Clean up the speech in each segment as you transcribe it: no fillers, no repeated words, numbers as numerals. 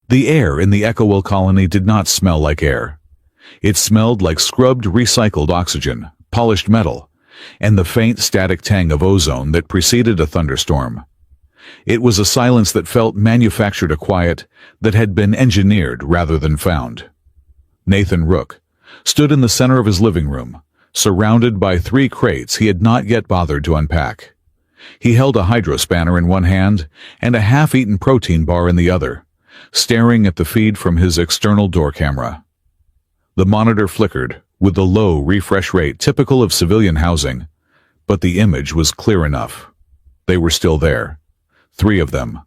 The air in the Echowell colony did not smell like air. It smelled like scrubbed recycled oxygen, polished metal, and the faint static tang of ozone that preceded a thunderstorm. It was a silence that felt manufactured, a quiet that had been engineered rather than found. Nathan Rook stood in the center of his living room, surrounded by 3 crates he had not yet bothered to unpack. He held a hydrospanner in one hand and a half-eaten protein bar in the other, staring at the feed from his external door camera. The monitor flickered with the low refresh rate typical of civilian housing, but the image was clear enough. They were still there. 3 of them.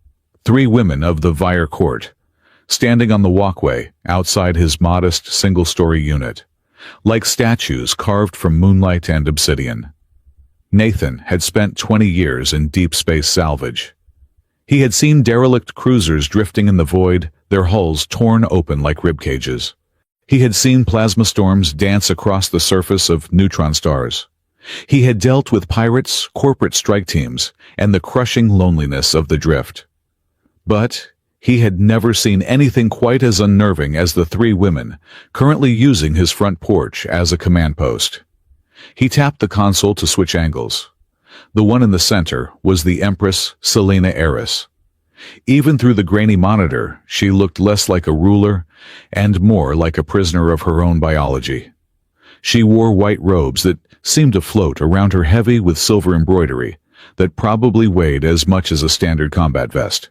3 women of the Vire Court, standing on the walkway outside his modest single-story unit, like statues carved from moonlight and obsidian. Nathan had spent 20 years in deep space salvage. He had seen derelict cruisers drifting in the void, their hulls torn open like rib cages. He had seen plasma storms dance across the surface of neutron stars. He had dealt with pirates, corporate strike teams, and the crushing loneliness of the drift. But he had never seen anything quite as unnerving as the 3 women currently using his front porch as a command post. He tapped the console to switch angles. The one in the center was the Empress Selena Eris. Even through the grainy monitor, she looked less like a ruler and more like a prisoner of her own biology. She wore white robes that seemed to float around her, heavy with silver embroidery that probably weighed as much as a standard combat vest.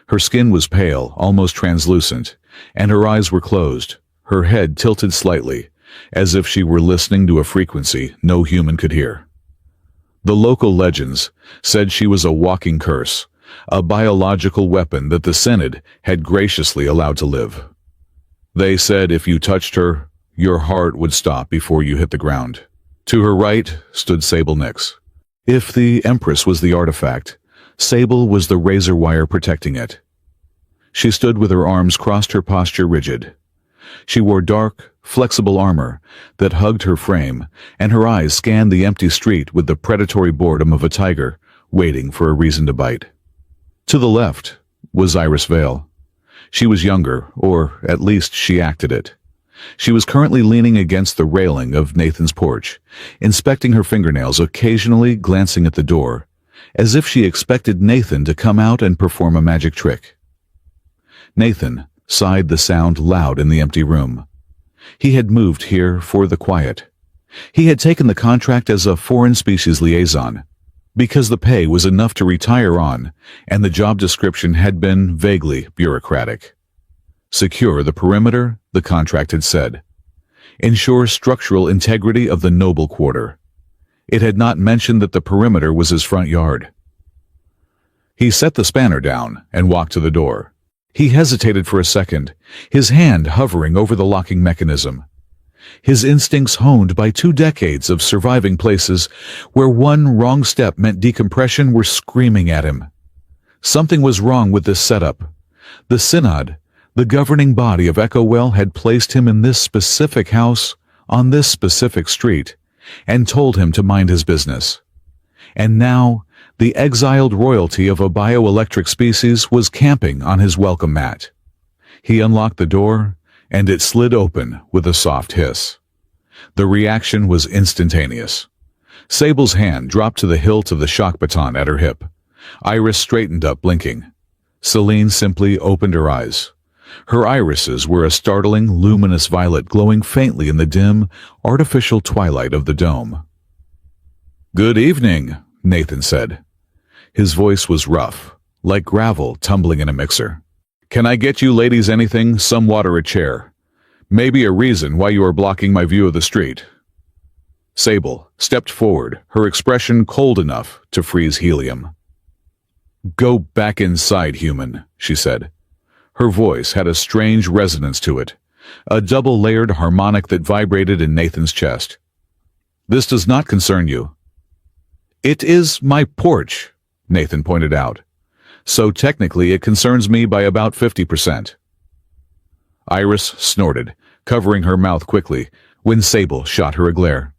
Her skin was pale, almost translucent, and her eyes were closed, her head tilted slightly, as if she were listening to a frequency no human could hear. The local legends said she was a walking curse, a biological weapon that the Synod had graciously allowed to live. They said if you touched her, your heart would stop before you hit the ground. To her right stood Sable Nix. If the Empress was the artifact, Sable was the razor wire protecting it. She stood with her arms crossed, her posture rigid. She wore dark, flexible armor that hugged her frame, and her eyes scanned the empty street with the predatory boredom of a tiger waiting for a reason to bite. To the left was Iris Vale. She was younger, or at least she acted it. She was currently leaning against the railing of Nathan's porch, inspecting her fingernails, occasionally glancing at the door, as if she expected Nathan to come out and perform a magic trick. Nathan sighed, the sound loud in the empty room. He had moved here for the quiet. He had taken the contract as a foreign species liaison, because the pay was enough to retire on, and the job description had been vaguely bureaucratic. Secure the perimeter, the contract had said. Ensure structural integrity of the noble quarter. It had not mentioned that the perimeter was his front yard. He set the spanner down and walked to the door. He hesitated for a second, his hand hovering over the locking mechanism. His instincts honed by 2 decades of surviving places where one wrong step meant decompression were screaming at him. Something was wrong with this setup. The Synod, the governing body of Echowell, had placed him in this specific house, on this specific street, and told him to mind his business. And now, the exiled royalty of a bioelectric species was camping on his welcome mat. He unlocked the door, and it slid open with a soft hiss. The reaction was instantaneous. Sable's hand dropped to the hilt of the shock baton at her hip. Iris straightened up, blinking. Selene simply opened her eyes. Her irises were a startling, luminous violet, glowing faintly in the dim, artificial twilight of the dome. "Good evening," Nathan said. His voice was rough, like gravel tumbling in a mixer. "Can I get you ladies anything? Some water, a chair. Maybe a reason why you are blocking my view of the street." Sable stepped forward, her expression cold enough to freeze helium. "Go back inside, human," she said. Her voice had a strange resonance to it, a double-layered harmonic that vibrated in Nathan's chest. "This does not concern you." "It is my porch," Nathan pointed out. "So technically it concerns me by about 50%. Iris snorted, covering her mouth quickly, when Sable shot her a glare.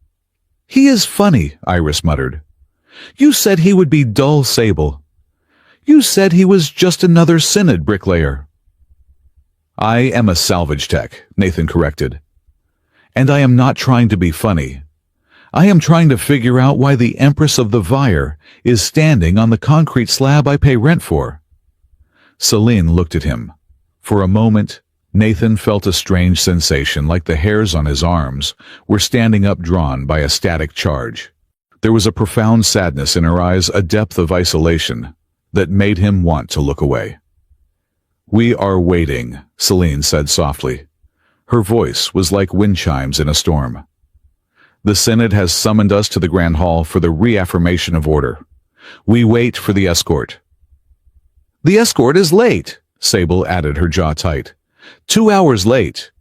"He is funny," Iris muttered. "You said he would be dull, Sable. You said he was just another Synod bricklayer." I am a salvage tech, Nathan corrected. And I am not trying to be funny. I am trying to figure out why the Empress of the Vire is standing on the concrete slab I pay rent for. Celine looked at him. For a moment, Nathan felt a strange sensation like the hairs on his arms were standing up, drawn by a static charge. There was a profound sadness in her eyes, a depth of isolation that made him want to look away. We are waiting, Celine said softly. Her voice was like wind chimes in a storm. The Synod has summoned us to the Grand Hall for the reaffirmation of order. We wait for the escort. The escort is late, Sable added, her jaw tight. 2 hours late.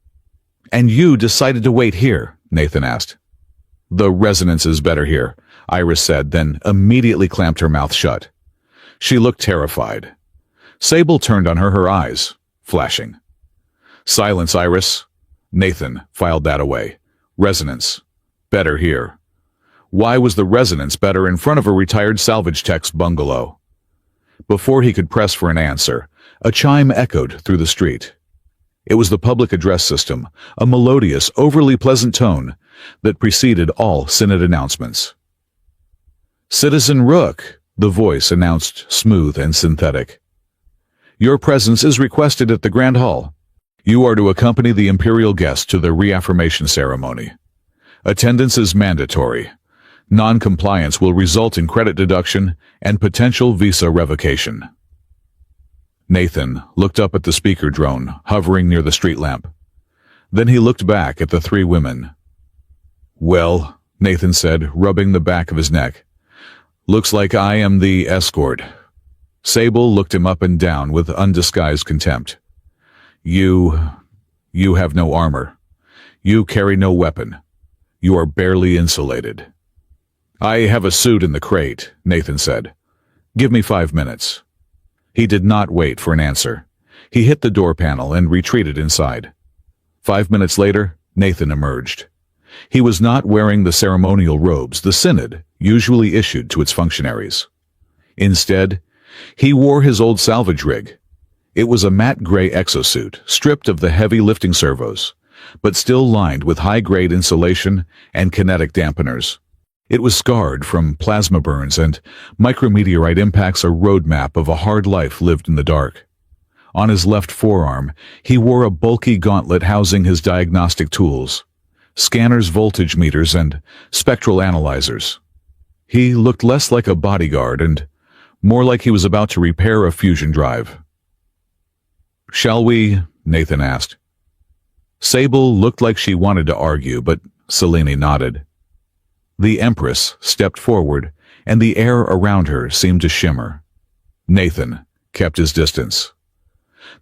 And you decided to wait here, Nathan asked. The resonance is better here, Iris said, then immediately clamped her mouth shut. She looked terrified. Sable turned on her, her eyes flashing. Silence, Iris. Nathan filed that away. Resonance. Better here. Why was the resonance better in front of a retired salvage tech's bungalow? Before he could press for an answer, a chime echoed through the street. It was the public address system, a melodious, overly pleasant tone that preceded all Synod announcements. Citizen Rook, the voice announced, smooth and synthetic. Your presence is requested at the Grand Hall. You are to accompany the Imperial guest to the reaffirmation ceremony. Attendance is mandatory. Non-compliance will result in credit deduction and potential visa revocation. Nathan looked up at the speaker drone hovering near the street lamp. Then he looked back at the three women. Well, Nathan said, rubbing the back of his neck. Looks like I am the escort. Sable looked him up and down with undisguised contempt. You have no armor. You carry no weapon. You are barely insulated. I have a suit in the crate, Nathan said. Give me 5 minutes. He did not wait for an answer. He hit the door panel and retreated inside. 5 minutes later, Nathan emerged. He was not wearing the ceremonial robes the Synod usually issued to its functionaries. Instead, he wore his old salvage rig. It was a matte gray exosuit, stripped of the heavy lifting servos, but still lined with high-grade insulation and kinetic dampeners. It was scarred from plasma burns and micrometeorite impacts, a roadmap of a hard life lived in the dark. On his left forearm, he wore a bulky gauntlet housing his diagnostic tools, scanners, voltage meters, and spectral analyzers. He looked less like a bodyguard and more like he was about to repair a fusion drive. Shall we? Nathan asked. Sable looked like she wanted to argue, but Celine nodded. The Empress stepped forward, and the air around her seemed to shimmer. Nathan kept his distance.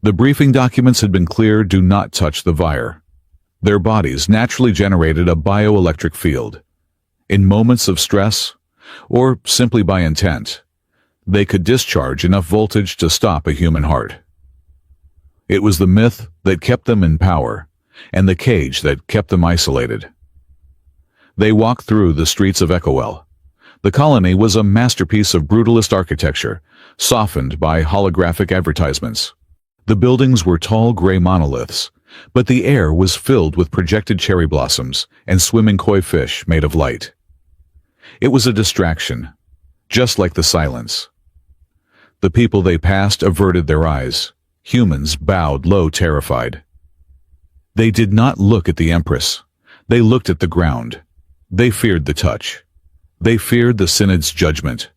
The briefing documents had been clear: do not touch the Vire. Their bodies naturally generated a bioelectric field. In moments of stress, or simply by intent, they could discharge enough voltage to stop a human heart. It was the myth that kept them in power, and the cage that kept them isolated. They walked through the streets of Echoel. The colony was a masterpiece of brutalist architecture, softened by holographic advertisements. The buildings were tall gray monoliths, but the air was filled with projected cherry blossoms and swimming koi fish made of light. It was a distraction, just like the silence. The people they passed averted their eyes. Humans bowed low, terrified. They did not look at the Empress. They looked at the ground. They feared the touch. They feared the Synod's judgment.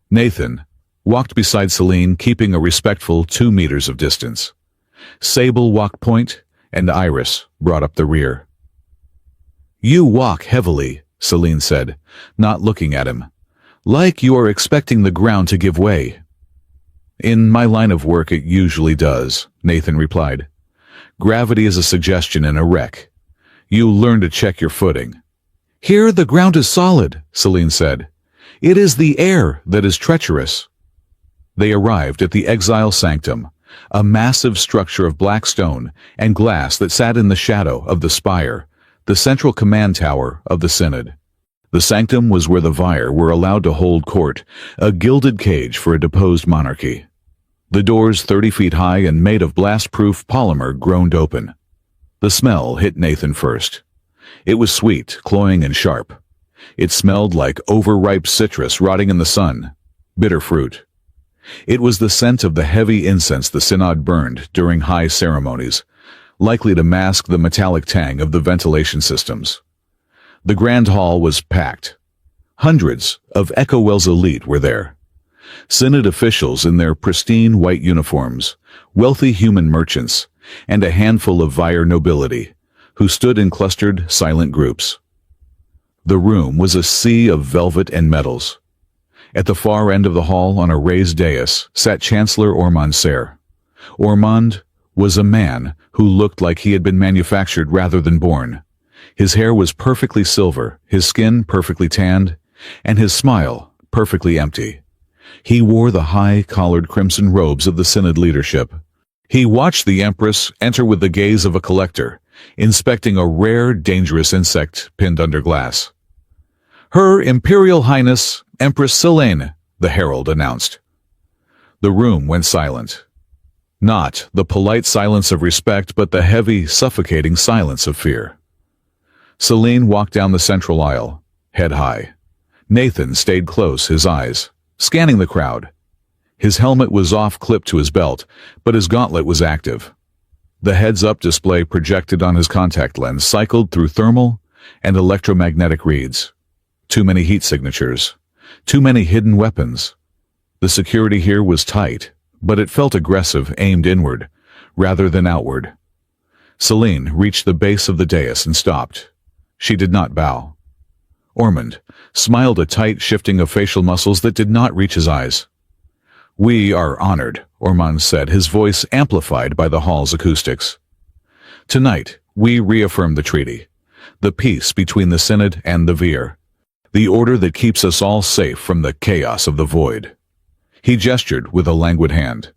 Nathan walked beside Celine, keeping a respectful 2 meters of distance. Sable walked point, and Iris brought up the rear. You walk heavily, Celine said, not looking at him, like you are expecting the ground to give way. In my line of work it usually does, Nathan replied. Gravity is a suggestion in a wreck. You learn to check your footing. Here the ground is solid, Celine said. It is the air that is treacherous. They arrived at the Exile Sanctum, a massive structure of black stone and glass that sat in the shadow of the spire, the central command tower of the Synod. The sanctum was where the Vire were allowed to hold court, a gilded cage for a deposed monarchy. The doors 30 feet high and made of blast-proof polymer groaned open. The smell hit Nathan first. It was sweet, cloying, and sharp. It smelled like overripe citrus rotting in the sun, bitter fruit. It was the scent of the heavy incense the synod burned during high ceremonies, likely to mask the metallic tang of the ventilation systems. The grand hall was packed. Hundreds of Echo Wells elite were there. Synod officials in their pristine white uniforms, wealthy human merchants, and a handful of Vire nobility, who stood in clustered, silent groups. The room was a sea of velvet and metals. At the far end of the hall, on a raised dais, sat Chancellor Ormond Saer. Ormond was a man who looked like he had been manufactured rather than born. His hair was perfectly silver, his skin perfectly tanned, and his smile perfectly empty. He wore the high-collared crimson robes of the Synod leadership. He watched the Empress enter with the gaze of a collector, inspecting a rare, dangerous insect pinned under glass. "Her Imperial Highness, Empress Selene," the herald announced. The room went silent. Not the polite silence of respect, but the heavy, suffocating silence of fear. Selene walked down the central aisle, head high. Nathan stayed close, his eyes scanning the crowd. His helmet was off-clipped to his belt, but his gauntlet was active. The heads-up display projected on his contact lens cycled through thermal and electromagnetic reads. Too many heat signatures. Too many hidden weapons. The security here was tight, but it felt aggressive, aimed inward, rather than outward. Selene reached the base of the dais and stopped. She did not bow. Ormond smiled, a tight shifting of facial muscles that did not reach his eyes. "We are honored," Ormond said, his voice amplified by the hall's acoustics. "Tonight, we reaffirm the treaty, the peace between the Synod and the Vir, the order that keeps us all safe from the chaos of the void." He gestured with a languid hand.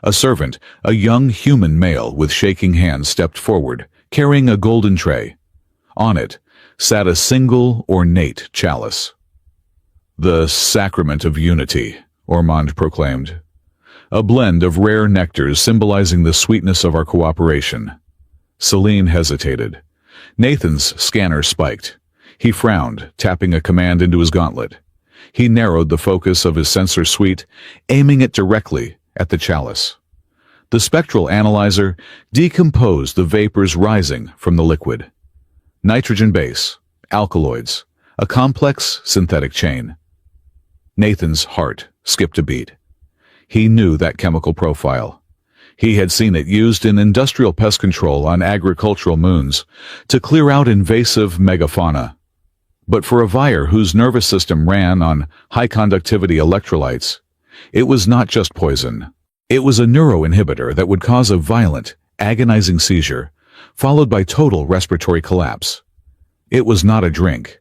A servant, a young human male with shaking hands, stepped forward, carrying a golden tray. On it sat a single ornate chalice. "The Sacrament of Unity," Ormond proclaimed. "A blend of rare nectars symbolizing the sweetness of our cooperation." Selene hesitated. Nathan's scanner spiked. He frowned, tapping a command into his gauntlet. He narrowed the focus of his sensor suite, aiming it directly at the chalice. The spectral analyzer decomposed the vapors rising from the liquid. Nitrogen base, alkaloids, a complex synthetic chain. Nathan's heart skipped a beat. He knew that chemical profile. He had seen it used in industrial pest control on agricultural moons to clear out invasive megafauna. But for a Vire whose nervous system ran on high-conductivity electrolytes, it was not just poison. It was a neuroinhibitor that would cause a violent, agonizing seizure, followed by total respiratory collapse. It was not a drink.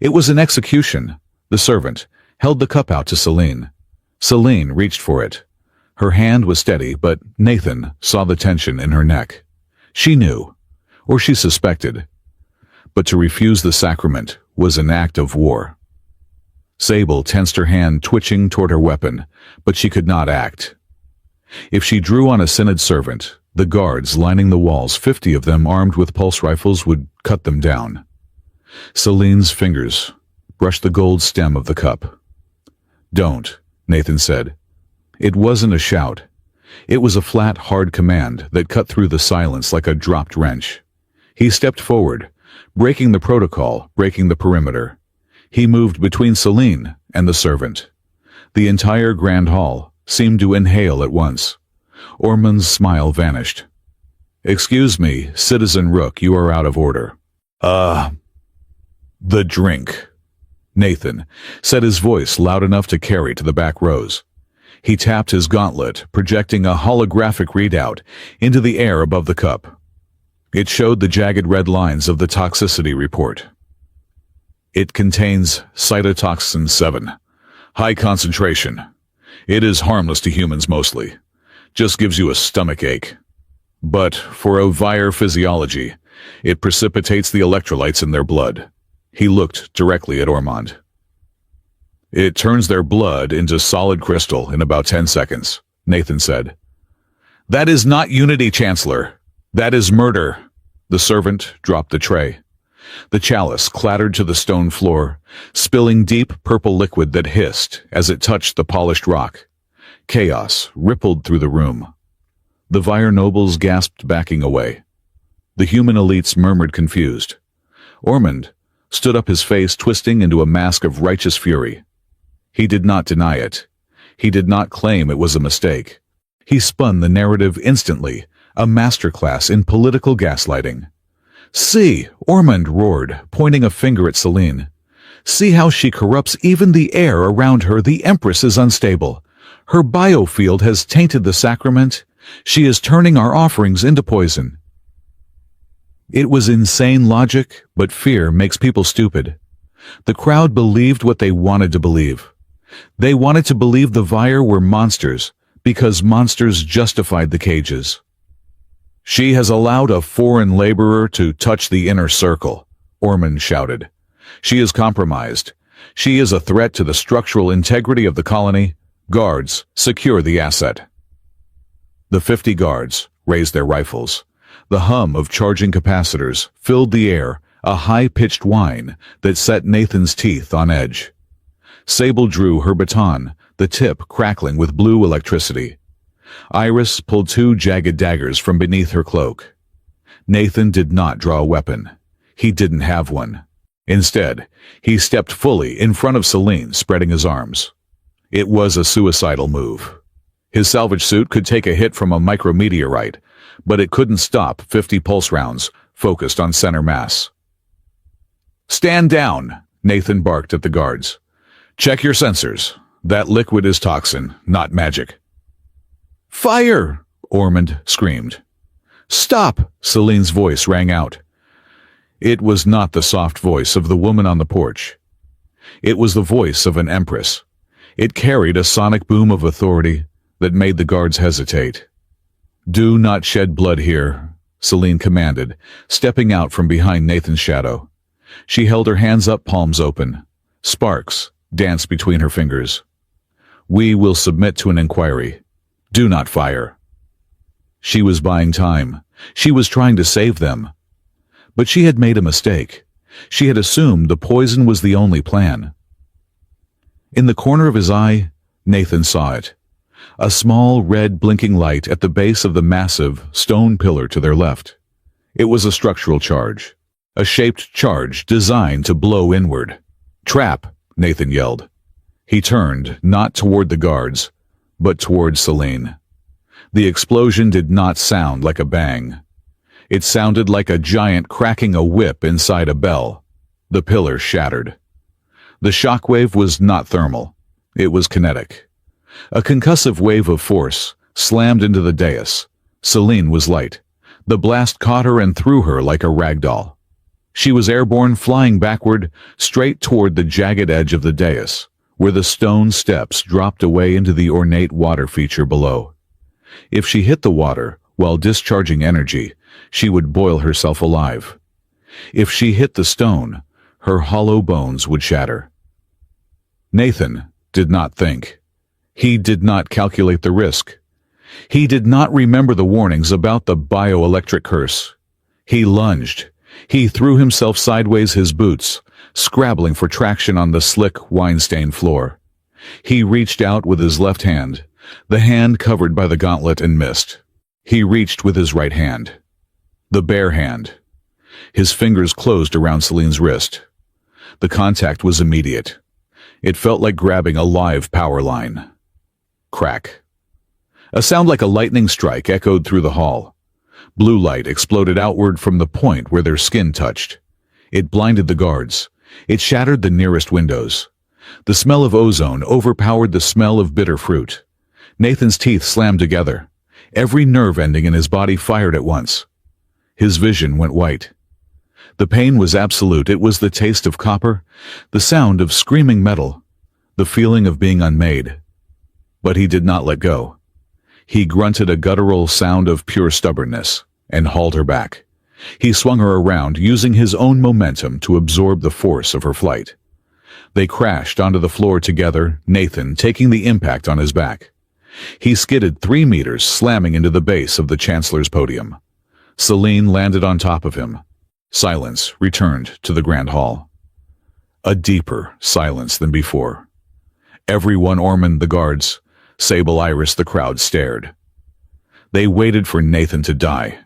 It was an execution. The servant held the cup out to Selene. Selene reached for it. Her hand was steady, but Nathan saw the tension in her neck. She knew, or she suspected. But to refuse the sacrament was an act of war. Sable tensed her hand, twitching toward her weapon, but she could not act. If she drew on a Synod servant, the guards lining the walls, 50 of them armed with pulse rifles, would cut them down. Selene's fingers brushed the gold stem of the cup. "Don't," Nathan said. It wasn't a shout. It was a flat, hard command that cut through the silence like a dropped wrench. He stepped forward, breaking the protocol, breaking the perimeter. He moved between Selene and the servant. The entire grand hall seemed to inhale at once. Ormond's smile vanished. "Excuse me, Citizen Rook, you are out of order." The drink," Nathan said, his voice loud enough to carry to the back rows. He tapped his gauntlet, projecting a holographic readout into the air above the cup. It showed the jagged red lines of the toxicity report. "It contains cytotoxin 7. High concentration. It is harmless to humans mostly. Just gives you a stomach ache. But for a Vire physiology, it precipitates the electrolytes in their blood." He looked directly at Ormond. "It turns their blood into solid crystal in about 10 seconds. Nathan said. "That is not unity, Chancellor. That is murder." The servant dropped the tray. The chalice clattered to the stone floor, spilling deep purple liquid that hissed as it touched the polished rock. Chaos rippled through the room. The Vyre nobles gasped, backing away. The human elites murmured, confused. Ormond stood up, his face twisting into a mask of righteous fury. He did not deny it. He did not claim it was a mistake. He spun the narrative instantly, a masterclass in political gaslighting. "See," Ormond roared, pointing a finger at Selene. "See how she corrupts even the air around her. The Empress is unstable. Her biofield has tainted the sacrament. She is turning our offerings into poison." It was insane logic, but fear makes people stupid. The crowd believed what they wanted to believe. They wanted to believe the Vyre were monsters, because monsters justified the cages. "She has allowed a foreign laborer to touch the inner circle," Ormond shouted. "She is compromised. She is a threat to the structural integrity of the colony. Guards, secure the asset." The 50 guards raised their rifles. The hum of charging capacitors filled the air, a high-pitched whine that set Nathan's teeth on edge. Sable drew her baton, the tip crackling with blue electricity. Iris pulled 2 jagged daggers from beneath her cloak. Nathan did not draw a weapon. He didn't have one. Instead, he stepped fully in front of Selene, spreading his arms. It was a suicidal move. His salvage suit could take a hit from a micrometeorite, but it couldn't stop 50 pulse rounds focused on center mass. "Stand down," Nathan barked at the guards. "Check your sensors. That liquid is toxin, not magic." "Fire!" Ormond screamed. "Stop!" Selene's voice rang out. It was not the soft voice of the woman on the porch. It was the voice of an empress. It carried a sonic boom of authority that made the guards hesitate. "Do not shed blood here," Selene commanded, stepping out from behind Nathan's shadow. She held her hands up, palms open. Sparks danced between her fingers. "We will submit to an inquiry. Do not fire." She was buying time. She was trying to save them. But she had made a mistake. She had assumed the poison was the only plan. In the corner of his eye, Nathan saw it. A small red blinking light at the base of the massive stone pillar to their left. It was a structural charge. A shaped charge designed to blow inward. "Trap!" Nathan yelled. He turned, not toward the guards, but toward Selene. The explosion did not sound like a bang. It sounded like a giant cracking a whip inside a bell. The pillar shattered. The shockwave was not thermal. It was kinetic. A concussive wave of force slammed into the dais. Selene was light. The blast caught her and threw her like a rag doll. She was airborne, flying backward, straight toward the jagged edge of the dais, where the stone steps dropped away into the ornate water feature below. If she hit the water while discharging energy, she would boil herself alive. If she hit the stone, her hollow bones would shatter. Nathan did not think. He did not calculate the risk. He did not remember the warnings about the bioelectric curse. He lunged. He threw himself sideways, his boots scrabbling for traction on the slick, wine-stained floor. He reached out with his left hand, the hand covered by the gauntlet, and missed. He reached with his right hand. The bare hand. His fingers closed around Selene's wrist. The contact was immediate. It felt like grabbing a live power line. Crack. A sound like a lightning strike echoed through the hall. Blue light exploded outward from the point where their skin touched. It blinded the guards. It shattered the nearest windows. The smell of ozone overpowered the smell of bitter fruit. Nathan's teeth slammed together. Every nerve ending in his body fired at once. His vision went white. The pain was absolute. It was the taste of copper, the sound of screaming metal, the feeling of being unmade. But he did not let go. He grunted a guttural sound of pure stubbornness and hauled her back. He swung her around, using his own momentum to absorb the force of her flight. They crashed onto the floor together, Nathan taking the impact on his back. He skidded 3 meters, slamming into the base of the Chancellor's podium. Celine landed on top of him. Silence returned to the Grand Hall. A deeper silence than before. Everyone, Ormond, the guards, Sable, Iris, the crowd stared. They waited for Nathan to die.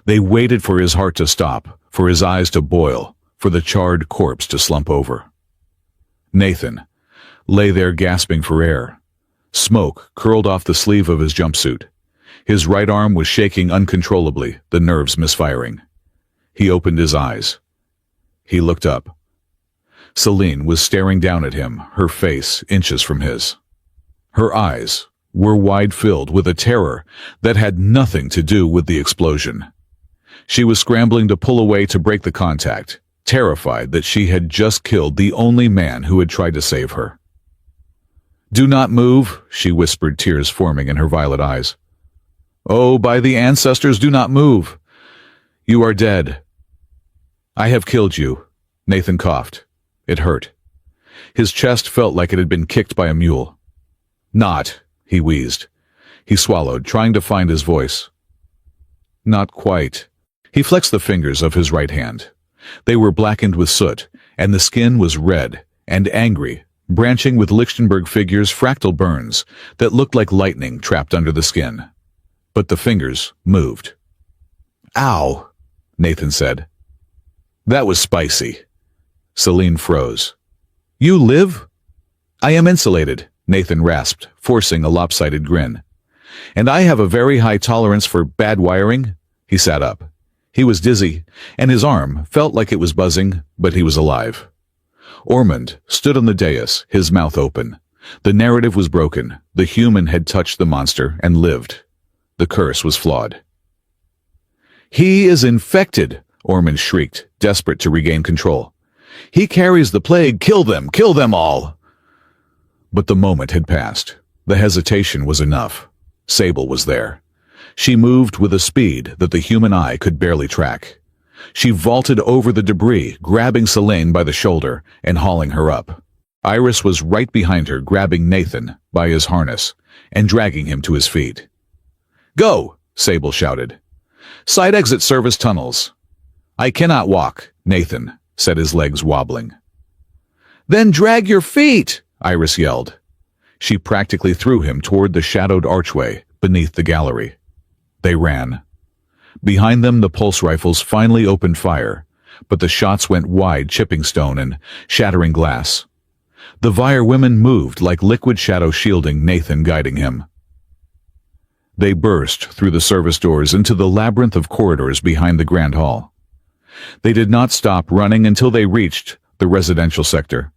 They waited for his heart to stop, for his eyes to boil, for the charred corpse to slump over. Nathan lay there gasping for air. Smoke curled off the sleeve of his jumpsuit. His right arm was shaking uncontrollably, the nerves misfiring. He opened his eyes. He looked up. Celine was staring down at him, her face inches from his. Her eyes were wide-filled with a terror that had nothing to do with the explosion. She was scrambling to pull away to break the contact, terrified that she had just killed the only man who had tried to save her. "Do not move," she whispered, tears forming in her violet eyes. "Oh, by the ancestors, do not move. You are dead." "I have killed you," Nathan coughed. It hurt. His chest felt like it had been kicked by a mule. "Not," he wheezed. He swallowed, trying to find his voice. "Not quite." He flexed the fingers of his right hand. They were blackened with soot, and the skin was red and angry, branching with Lichtenberg figures, fractal burns that looked like lightning trapped under the skin. But the fingers moved. "Ow," Nathan said. "That was spicy." Celine froze. "You live?" "I am insulated," Nathan rasped, forcing a lopsided grin. "And I have a very high tolerance for bad wiring." He sat up. He was dizzy, and his arm felt like it was buzzing, but he was alive. Ormond stood on the dais, his mouth open. The narrative was broken. The human had touched the monster and lived. The curse was flawed. "He is infected," Ormond shrieked, desperate to regain control. "He carries the plague. Kill them all." But the moment had passed. The hesitation was enough. Sable was there. She moved with a speed that the human eye could barely track. She vaulted over the debris, grabbing Celine by the shoulder and hauling her up. Iris was right behind her, grabbing Nathan by his harness and dragging him to his feet. "Go!" Sable shouted. "Side exit service tunnels." "I cannot walk," Nathan said, his legs wobbling. "Then drag your feet!" Iris yelled. She practically threw him toward the shadowed archway beneath the gallery. They ran. Behind them, the pulse rifles finally opened fire, but the shots went wide, chipping stone and shattering glass. The Vire women moved like liquid shadow, shielding Nathan, guiding him. They burst through the service doors into the labyrinth of corridors behind the Grand Hall. They did not stop running until they reached the residential sector.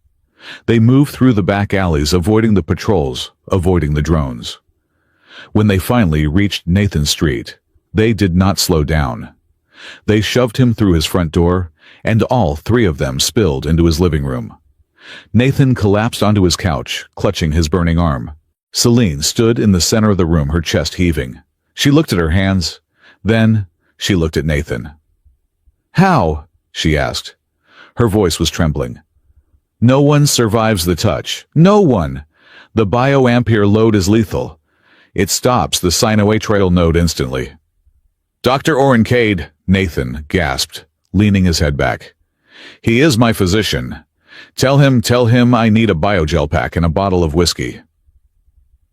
They moved through the back alleys, avoiding the patrols, avoiding the drones. When they finally reached Nathan Street, they did not slow down. They shoved him through his front door, and all 3 of them spilled into his living room. Nathan collapsed onto his couch, clutching his burning arm. Celine stood in the center of the room, her chest heaving. She looked at her hands. Then she looked at Nathan. "How?" she asked. Her voice was trembling. "No one survives the touch. No one. The bioampere load is lethal. It stops the sinoatrial node instantly." "Dr. Orencade," Nathan gasped, leaning his head back. "He is my physician. Tell him I need a biogel pack and a bottle of whiskey."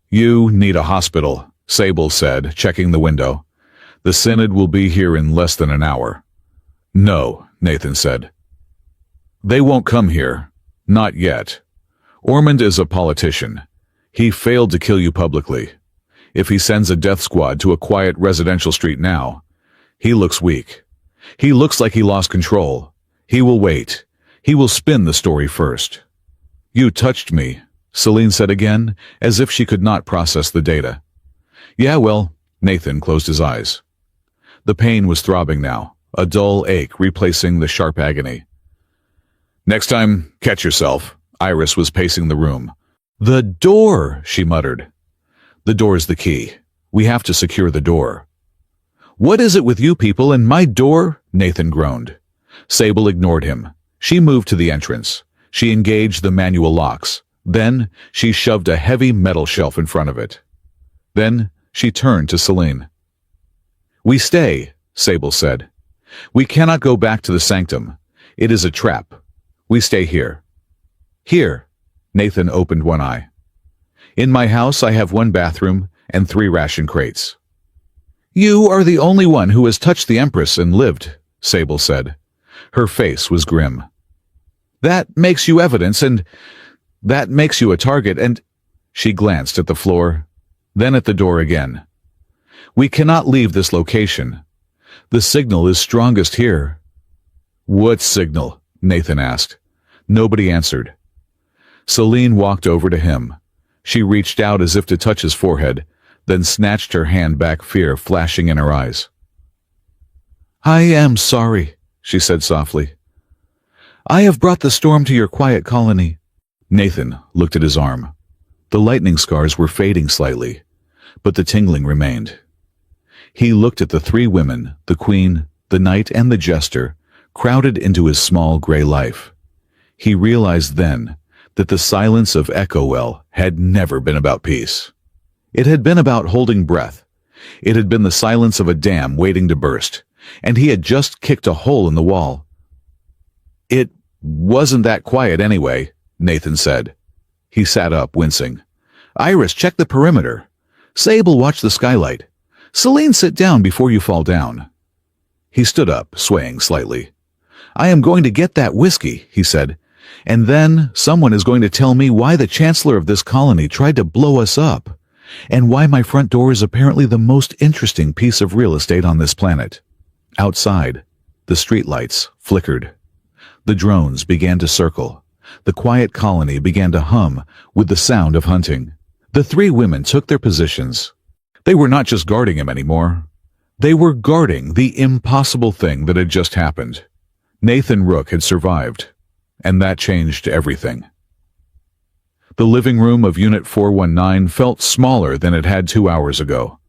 "You need a hospital," Sable said, checking the window. "The Synod will be here in less than an hour." "No," Nathan said. "They won't come here. Not yet. Ormond is a politician. He failed to kill you publicly. If he sends a death squad to a quiet residential street now, he looks weak. He looks like he lost control. He will wait. He will spin the story first." "You touched me," Celine said again, as if she could not process the data. "Yeah, well," Nathan closed his eyes. The pain was throbbing now, a dull ache replacing the sharp agony. "Next time, catch yourself." Iris was pacing the room. "The door," she muttered. "The door's the key. We have to secure the door." "What is it with you people and my door?" Nathan groaned. Sable ignored him. She moved to the entrance. She engaged the manual locks. Then she shoved a heavy metal shelf in front of it. Then she turned to Celine. "We stay," Sable said. "We cannot go back to the sanctum. It is a trap. We stay here." "Here." Nathan opened one eye. "In my house I have 1 bathroom and 3 ration crates." "You are the only one who has touched the Empress and lived," Sable said. Her face was grim. "That makes you evidence, and that makes you a target, and—" She glanced at the floor, then at the door again. "We cannot leave this location. The signal is strongest here." "What signal?" Nathan asked. Nobody answered. Celine walked over to him. She reached out as if to touch his forehead, then snatched her hand back, fear flashing in her eyes. "I am sorry," she said softly. "I have brought the storm to your quiet colony." Nathan looked at his arm. The lightning scars were fading slightly, but the tingling remained. He looked at the 3 women, the Queen, the Knight, and the Jester, crowded into his small gray life. He realized then that the silence of Echowell had never been about peace. It had been about holding breath. It had been the silence of a dam waiting to burst, and he had just kicked a hole in the wall. "It wasn't that quiet anyway," Nathan said. He sat up, wincing. "Iris, check the perimeter. Sable, watch the skylight. Celine, sit down before you fall down." He stood up, swaying slightly. "I am going to get that whiskey," he said, "and then someone is going to tell me why the Chancellor of this colony tried to blow us up, and why my front door is apparently the most interesting piece of real estate on this planet." Outside, the streetlights flickered. The drones began to circle. The quiet colony began to hum with the sound of hunting. The 3 women took their positions. They were not just guarding him anymore. They were guarding the impossible thing that had just happened. Nathan Rook had survived, and that changed everything. The living room of Unit 419 felt smaller than it had 2 hours ago.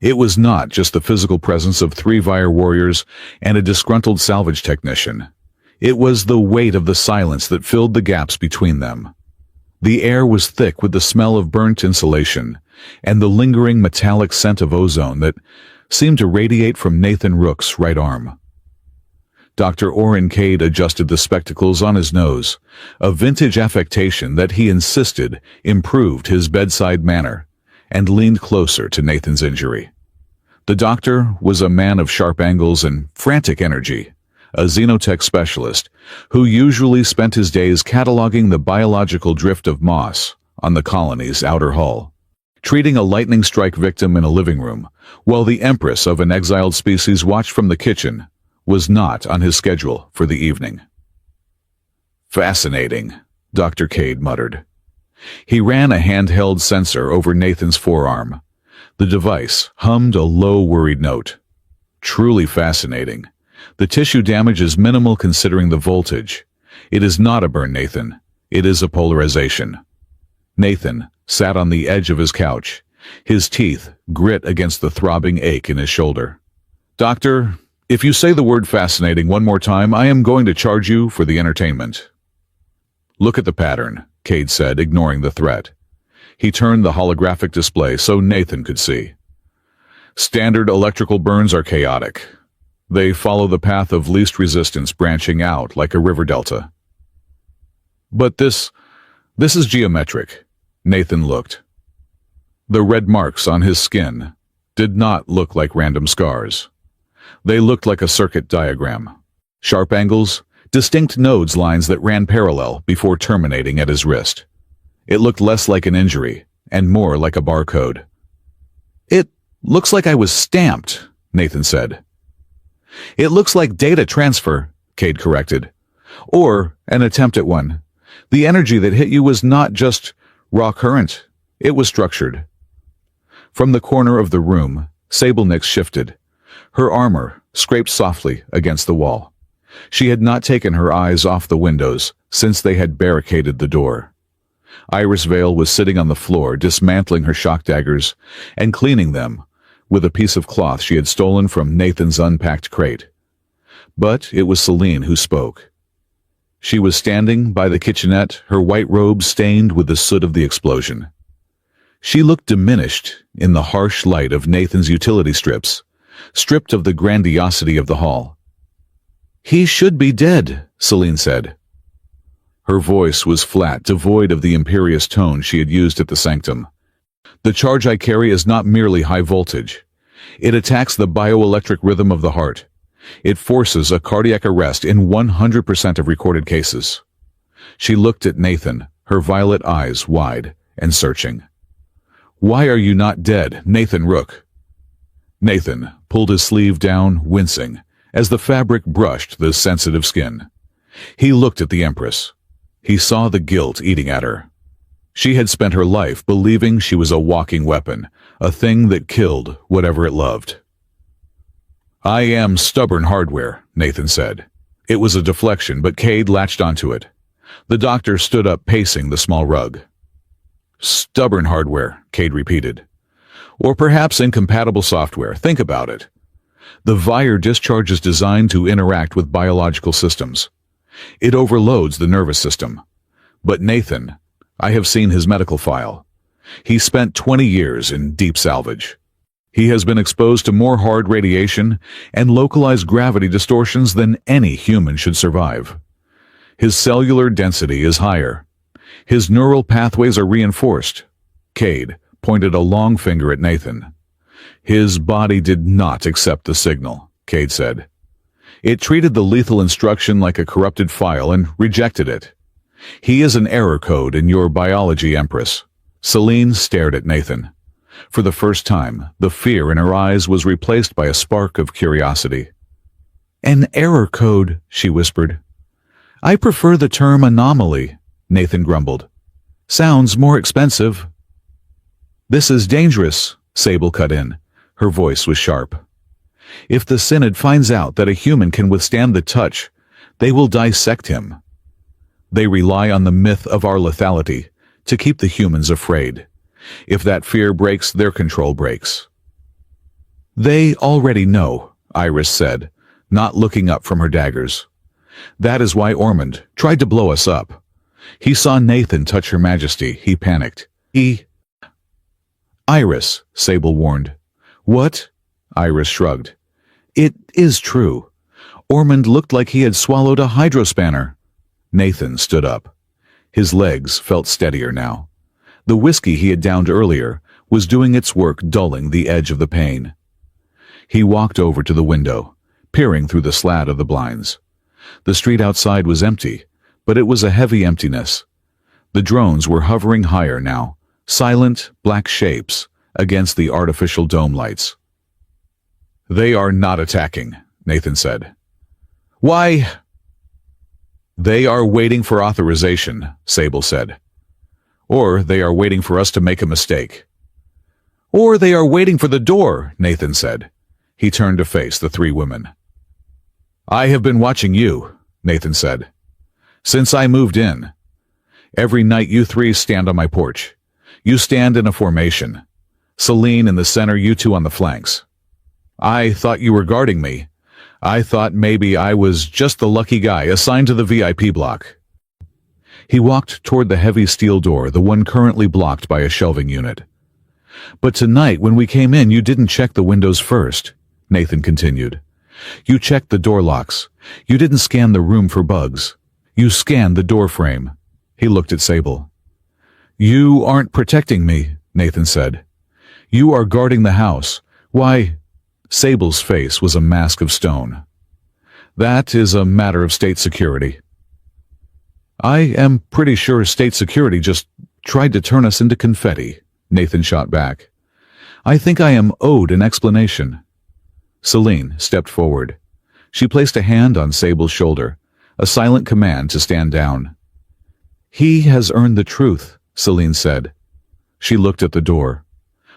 It was not just the physical presence of 3 Vire warriors and a disgruntled salvage technician. It was the weight of the silence that filled the gaps between them. The air was thick with the smell of burnt insulation and the lingering metallic scent of ozone that seemed to radiate from Nathan Rook's right arm. Dr. Oren Cade adjusted the spectacles on his nose, a vintage affectation that he insisted improved his bedside manner, and leaned closer to Nathan's injury. The doctor was a man of sharp angles and frantic energy, a xenotech specialist who usually spent his days cataloging the biological drift of moss on the colony's outer hull, treating a lightning strike victim in a living room, while the empress of an exiled species watched from the kitchen, was not on his schedule for the evening. "Fascinating," Dr. Cade muttered. He ran a handheld sensor over Nathan's forearm. The device hummed a low, worried note. "Truly fascinating. The tissue damage is minimal considering the voltage. It is not a burn, Nathan. It is a polarization." Nathan sat on the edge of his couch, his teeth grit against the throbbing ache in his shoulder. "Doctor, if you say the word fascinating one more time, I am going to charge you for the entertainment." "Look at the pattern," Cade said, ignoring the threat. He turned the holographic display so Nathan could see. "Standard electrical burns are chaotic. They follow the path of least resistance, branching out like a river delta." "But this is geometric." Nathan looked. The red marks on his skin did not look like random scars. They looked like a circuit diagram. Sharp angles, distinct nodes lines that ran parallel before terminating at his wrist. It looked less like an injury and more like a barcode. "It looks like I was stamped," Nathan said. "It looks like data transfer," Cade corrected. "Or an attempt at one. The energy that hit you was not just raw current. It was structured." From the corner of the room, Sable Nix shifted. Her armor scraped softly against the wall. She had not taken her eyes off the windows since they had barricaded the door. Iris Vale was sitting on the floor, dismantling her shock daggers and cleaning them with a piece of cloth she had stolen from Nathan's unpacked crate. But it was Celine who spoke. She was standing by the kitchenette, her white robe stained with the soot of the explosion. She looked diminished in the harsh light of Nathan's utility strips, stripped of the grandiosity of the hall. "He should be dead," Celine said. Her voice was flat, devoid of the imperious tone she had used at the sanctum. "The charge I carry is not merely high voltage. It attacks the bioelectric rhythm of the heart. It forces a cardiac arrest in 100% of recorded cases." She looked at Nathan, her violet eyes wide and searching. "Why are you not dead, Nathan Rook?" Nathan pulled his sleeve down, wincing, as the fabric brushed the sensitive skin. He looked at the Empress. He saw the guilt eating at her. She had spent her life believing she was a walking weapon, a thing that killed whatever it loved. "I am stubborn hardware," Nathan said. It was a deflection, but Cade latched onto it. The doctor stood up, pacing the small rug. "Stubborn hardware," Cade repeated. "Or perhaps incompatible software. Think about it. The Vire discharge is designed to interact with biological systems. It overloads the nervous system. But Nathan, I have seen his medical file. He spent 20 years in deep salvage. He has been exposed to more hard radiation and localized gravity distortions than any human should survive. His cellular density is higher. His neural pathways are reinforced." Cade pointed a long finger at Nathan. "His body did not accept the signal," Cade said. "It treated the lethal instruction like a corrupted file and rejected it. He is an error code in your biology, Empress." Celine stared at Nathan. For the first time, the fear in her eyes was replaced by a spark of curiosity. "An error code," she whispered. "I prefer the term anomaly," Nathan grumbled. "Sounds more expensive." "This is dangerous," Sable cut in. Her voice was sharp. "If the Synod finds out that a human can withstand the touch, they will dissect him. They rely on the myth of our lethality to keep the humans afraid. If that fear breaks, their control breaks." "They already know," Iris said, not looking up from her daggers. "That is why Ormond tried to blow us up. He saw Nathan touch Her Majesty. He panicked. "Iris," Sable warned. "What?" Iris shrugged. "It is true. Ormond looked like he had swallowed a hydrospanner." Nathan stood up. His legs felt steadier now. The whiskey he had downed earlier was doing its work, dulling the edge of the pain. He walked over to the window, peering through the slat of the blinds. The street outside was empty, but it was a heavy emptiness. The drones were hovering higher now, silent black shapes against the artificial dome lights. "They are not attacking," Nathan said. "Why?" "They are waiting for authorization," Sable said. "Or they are waiting for us to make a mistake." "Or they are waiting for the door," Nathan said. He turned to face the three women. "I have been watching you," Nathan said. "Since I moved in. Every night you three stand on my porch. You stand in a formation. Celine in the center, you two on the flanks. I thought you were guarding me. I thought maybe I was just the lucky guy assigned to the VIP block." He walked toward the heavy steel door, the one currently blocked by a shelving unit. "But tonight when we came in, you didn't check the windows first," Nathan continued. "You checked the door locks. You didn't scan the room for bugs. You scanned the door frame." He looked at Sable. "You aren't protecting me," Nathan said. "You are guarding the house. Why?" Sable's face was a mask of stone. "That is a matter of state security." "I am pretty sure state security just tried to turn us into confetti," Nathan shot back. "I think I am owed an explanation." Celine stepped forward. She placed a hand on Sable's shoulder, a silent command to stand down. "He has earned the truth," Celine said. She looked at the door.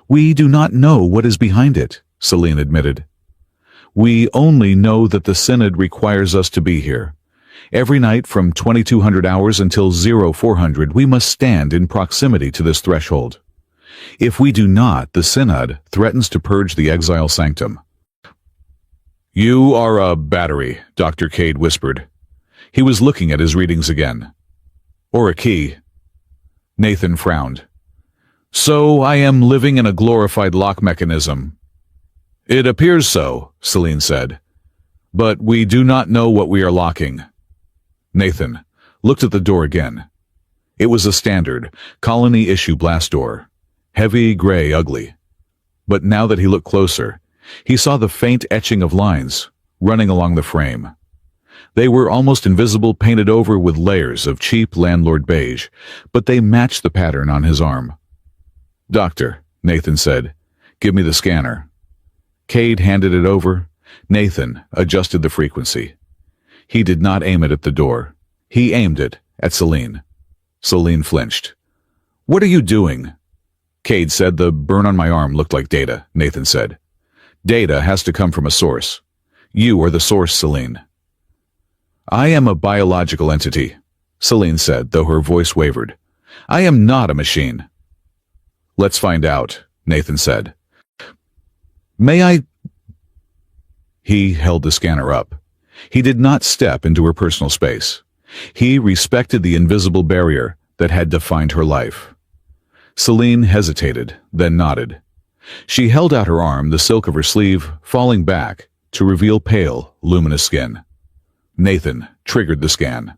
"We do not know what is behind it," Celine admitted. "We only know that the Synod requires us to be here. Every night from 2200 hours until 0400 we must stand in proximity to this threshold. If we do not, the Synod threatens to purge the exile sanctum." "You are a battery," Dr. Cade whispered. He was looking at his readings again. "Or a key." Nathan frowned. So I am living in a glorified lock mechanism. It appears so, Celine said. But we do not know what we are locking. Nathan looked at the door again. It was a standard, colony-issue blast door. Heavy, gray, ugly. But now that he looked closer, he saw the faint etching of lines running along the frame. They were almost invisible, painted over with layers of cheap landlord beige, but they matched the pattern on his arm. "Doctor," Nathan said, "give me the scanner." Cade handed it over. Nathan adjusted the frequency. He did not aim it at the door. He aimed it at Celine. Celine flinched. "What are you doing?" Cade said. "The burn on my arm looked like data," Nathan said. "Data has to come from a source. You are the source, Celine." "I am a biological entity," Celine said, though her voice wavered. "I am not a machine." "Let's find out," Nathan said. "May I—" He held the scanner up. He did not step into her personal space. He respected the invisible barrier that had defined her life. Celine hesitated, then nodded. She held out her arm, the silk of her sleeve falling back to reveal pale, luminous skin. Nathan triggered the scan.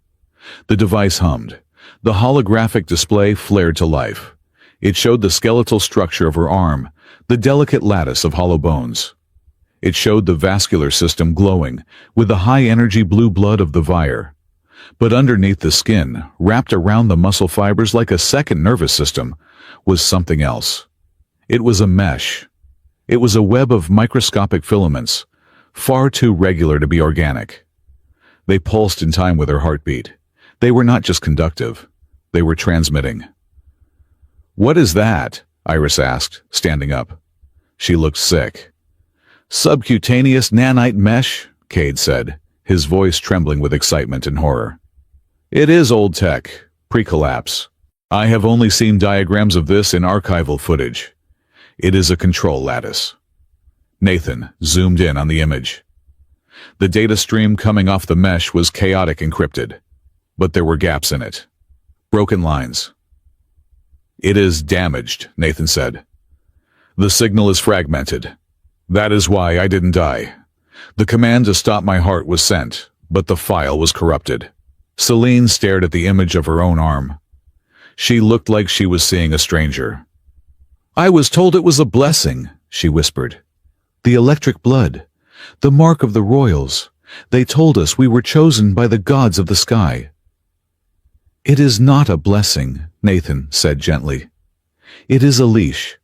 The device hummed. The holographic display flared to life. It showed the skeletal structure of her arm, the delicate lattice of hollow bones. It showed the vascular system glowing with the high-energy blue blood of the Vire. But underneath the skin, wrapped around the muscle fibers like a second nervous system, was something else. It was a mesh. It was a web of microscopic filaments, far too regular to be organic. They pulsed in time with her heartbeat. They were not just conductive. They were transmitting. "What is that?" Iris asked, standing up. She looked sick. "Subcutaneous nanite mesh," Cade said, his voice trembling with excitement and horror. "It is old tech, pre-collapse. I have only seen diagrams of this in archival footage. It is a control lattice." Nathan zoomed in on the image. The data stream coming off the mesh was chaotic encrypted, but there were gaps in it. Broken lines. "It is damaged," Nathan said. "The signal is fragmented. That is why I didn't die. The command to stop my heart was sent, but the file was corrupted." Celine stared at the image of her own arm. She looked like she was seeing a stranger. "I was told it was a blessing," she whispered. "The electric blood, the mark of the royals. They told us we were chosen by the gods of the sky." "It is not a blessing," Nathan said gently. "It is a leash.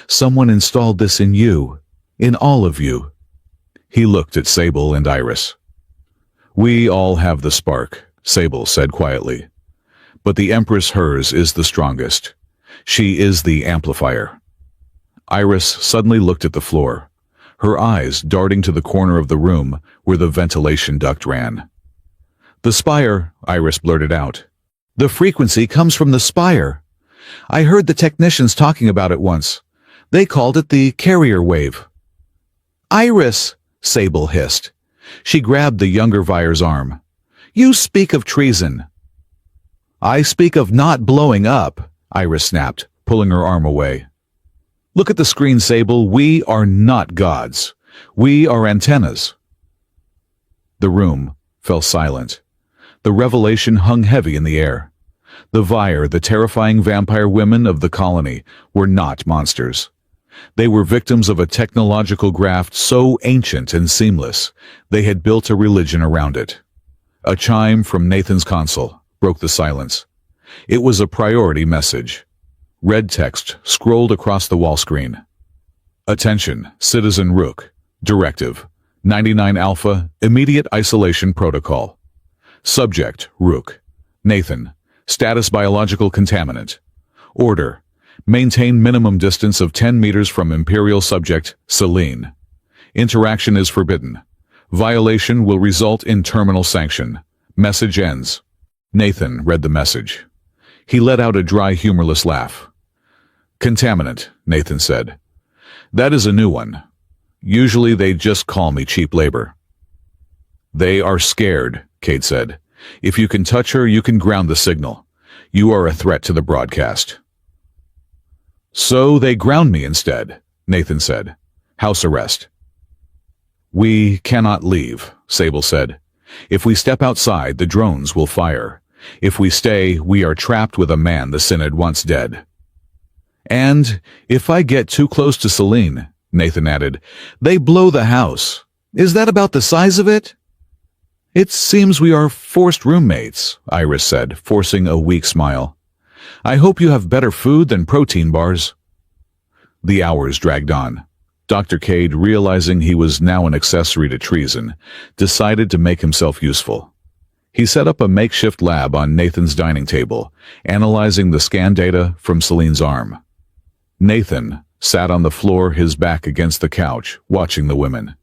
Someone installed this in you, in all of you." He looked at Sable and Iris. "We all have the spark," Sable said quietly. "But the Empress hers is the strongest. She is the amplifier." Iris suddenly looked at the floor, her eyes darting to the corner of the room where the ventilation duct ran. "The spire," Iris blurted out. "The frequency comes from the spire. I heard the technicians talking about it once. They called it the carrier wave." "Iris!" Sable hissed. She grabbed the younger Vire's arm. "You speak of treason." "I speak of not blowing up," Iris snapped, pulling her arm away. "Look at the screen, Sable. We are not gods. We are antennas." The room fell silent. The revelation hung heavy in the air. The Vire, the terrifying vampire women of the colony, were not monsters. They were victims of a technological graft so ancient and seamless, they had built a religion around it. A chime from Nathan's console broke the silence. It was a priority message. Red text scrolled across the wall screen. "Attention, Citizen Rook. Directive. 99 Alpha, Immediate Isolation Protocol. Subject, Rook. Nathan. Status biological contaminant. Order. Maintain minimum distance of 10 meters from Imperial subject, Celine. Interaction is forbidden. Violation will result in terminal sanction. Message ends." Nathan read the message. He let out a dry, humorless laugh. "Contaminant," Nathan said. "That is a new one. Usually they just call me cheap labor." "They are scared," Cade said. "If you can touch her, you can ground the signal. You are a threat to the broadcast." So they ground me instead, Nathan said. House arrest. We cannot leave, Sable said. If we step outside, the drones will fire. If we stay, we are trapped with a man the Synod wants dead. And if I get too close to Celine, Nathan added, they blow the house. Is that about the size of it? It seems we are forced roommates, Iris said, forcing a weak smile. I hope you have better food than protein bars. The hours dragged on. Dr. Cade, realizing he was now an accessory to treason, decided to make himself useful. He set up a makeshift lab on Nathan's dining table, analyzing the scan data from Celine's arm. Nathan sat on the floor, his back against the couch, watching the women.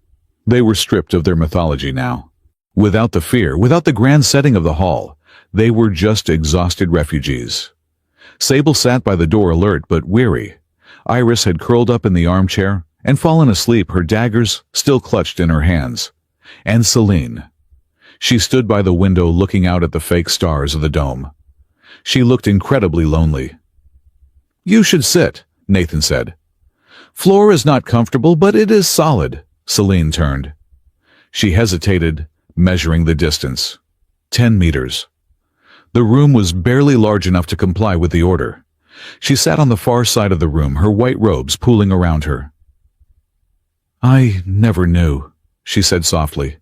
They were stripped of their mythology now. Without the fear, without the grand setting of the hall, they were just exhausted refugees. Sable sat by the door, alert but weary. Iris had curled up in the armchair and fallen asleep, her daggers still clutched in her hands. And Celine. She stood by the window looking out at the fake stars of the dome. She looked incredibly lonely. You should sit, Nathan said. Floor is not comfortable, but it is solid. Celine turned. She hesitated, measuring the distance. 10 meters. The room was barely large enough to comply with the order. She sat on the far side of the room, her white robes pooling around her. I never knew, she said softly.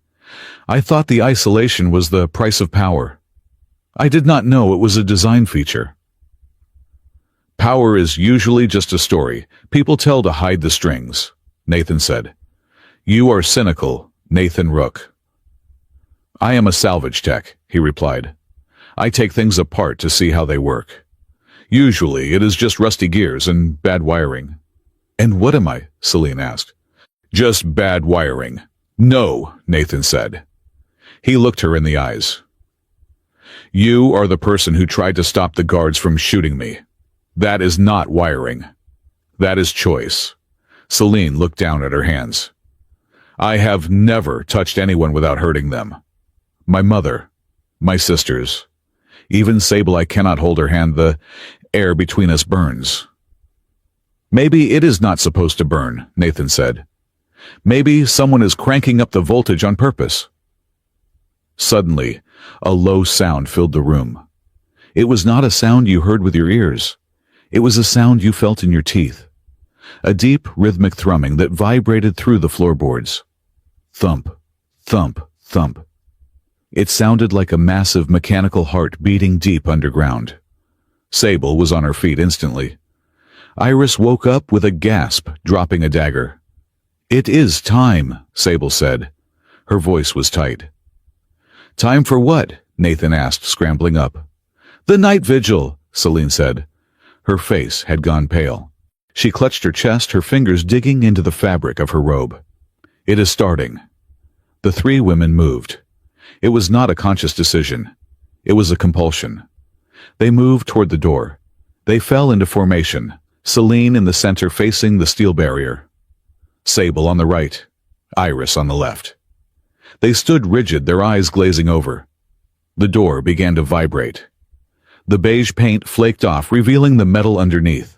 I thought the isolation was the price of power. I did not know it was a design feature. Power is usually just a story people tell to hide the strings, Nathan said. You are cynical, Nathan Rook. I am a salvage tech, he replied. I take things apart to see how they work. Usually it is just rusty gears and bad wiring. And what am I? Celine asked. Just bad wiring. No, Nathan said. He looked her in the eyes. You are the person who tried to stop the guards from shooting me. That is not wiring. That is choice. Celine looked down at her hands. I have never touched anyone without hurting them. My mother, my sisters. Even Sable, I cannot hold her hand. The air between us burns. Maybe it is not supposed to burn, Nathan said. Maybe someone is cranking up the voltage on purpose. Suddenly, a low sound filled the room. It was not a sound you heard with your ears. It was a sound you felt in your teeth. A deep, rhythmic thrumming that vibrated through the floorboards. Thump, thump, thump. It sounded like a massive mechanical heart beating deep underground. Sable was on her feet instantly. Iris woke up with a gasp, dropping a dagger. It is time, Sable said. Her voice was tight. Time for what? Nathan asked, scrambling up. The night vigil, Celine said. Her face had gone pale. She clutched her chest, her fingers digging into the fabric of her robe. It is starting. The three women moved. It was not a conscious decision. It was a compulsion. They moved toward the door. They fell into formation, Celine in the center facing the steel barrier. Sable on the right, Iris on the left. They stood rigid, their eyes glazing over. The door began to vibrate. The beige paint flaked off, revealing the metal underneath.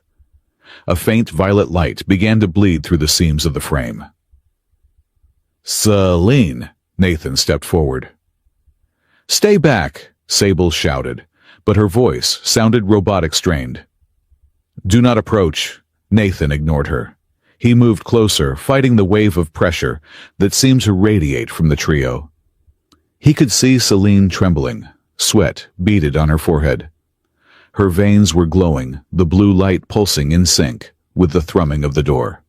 A faint violet light began to bleed through the seams of the frame. Celine, Nathan stepped forward. Stay back, Sable shouted, but her voice sounded robotic strained. Do not approach. Nathan ignored her. He moved closer, fighting the wave of pressure that seemed to radiate from the trio. He could see Celine trembling, sweat beaded on her forehead. Her veins were glowing, the blue light pulsing in sync with the thrumming of the door.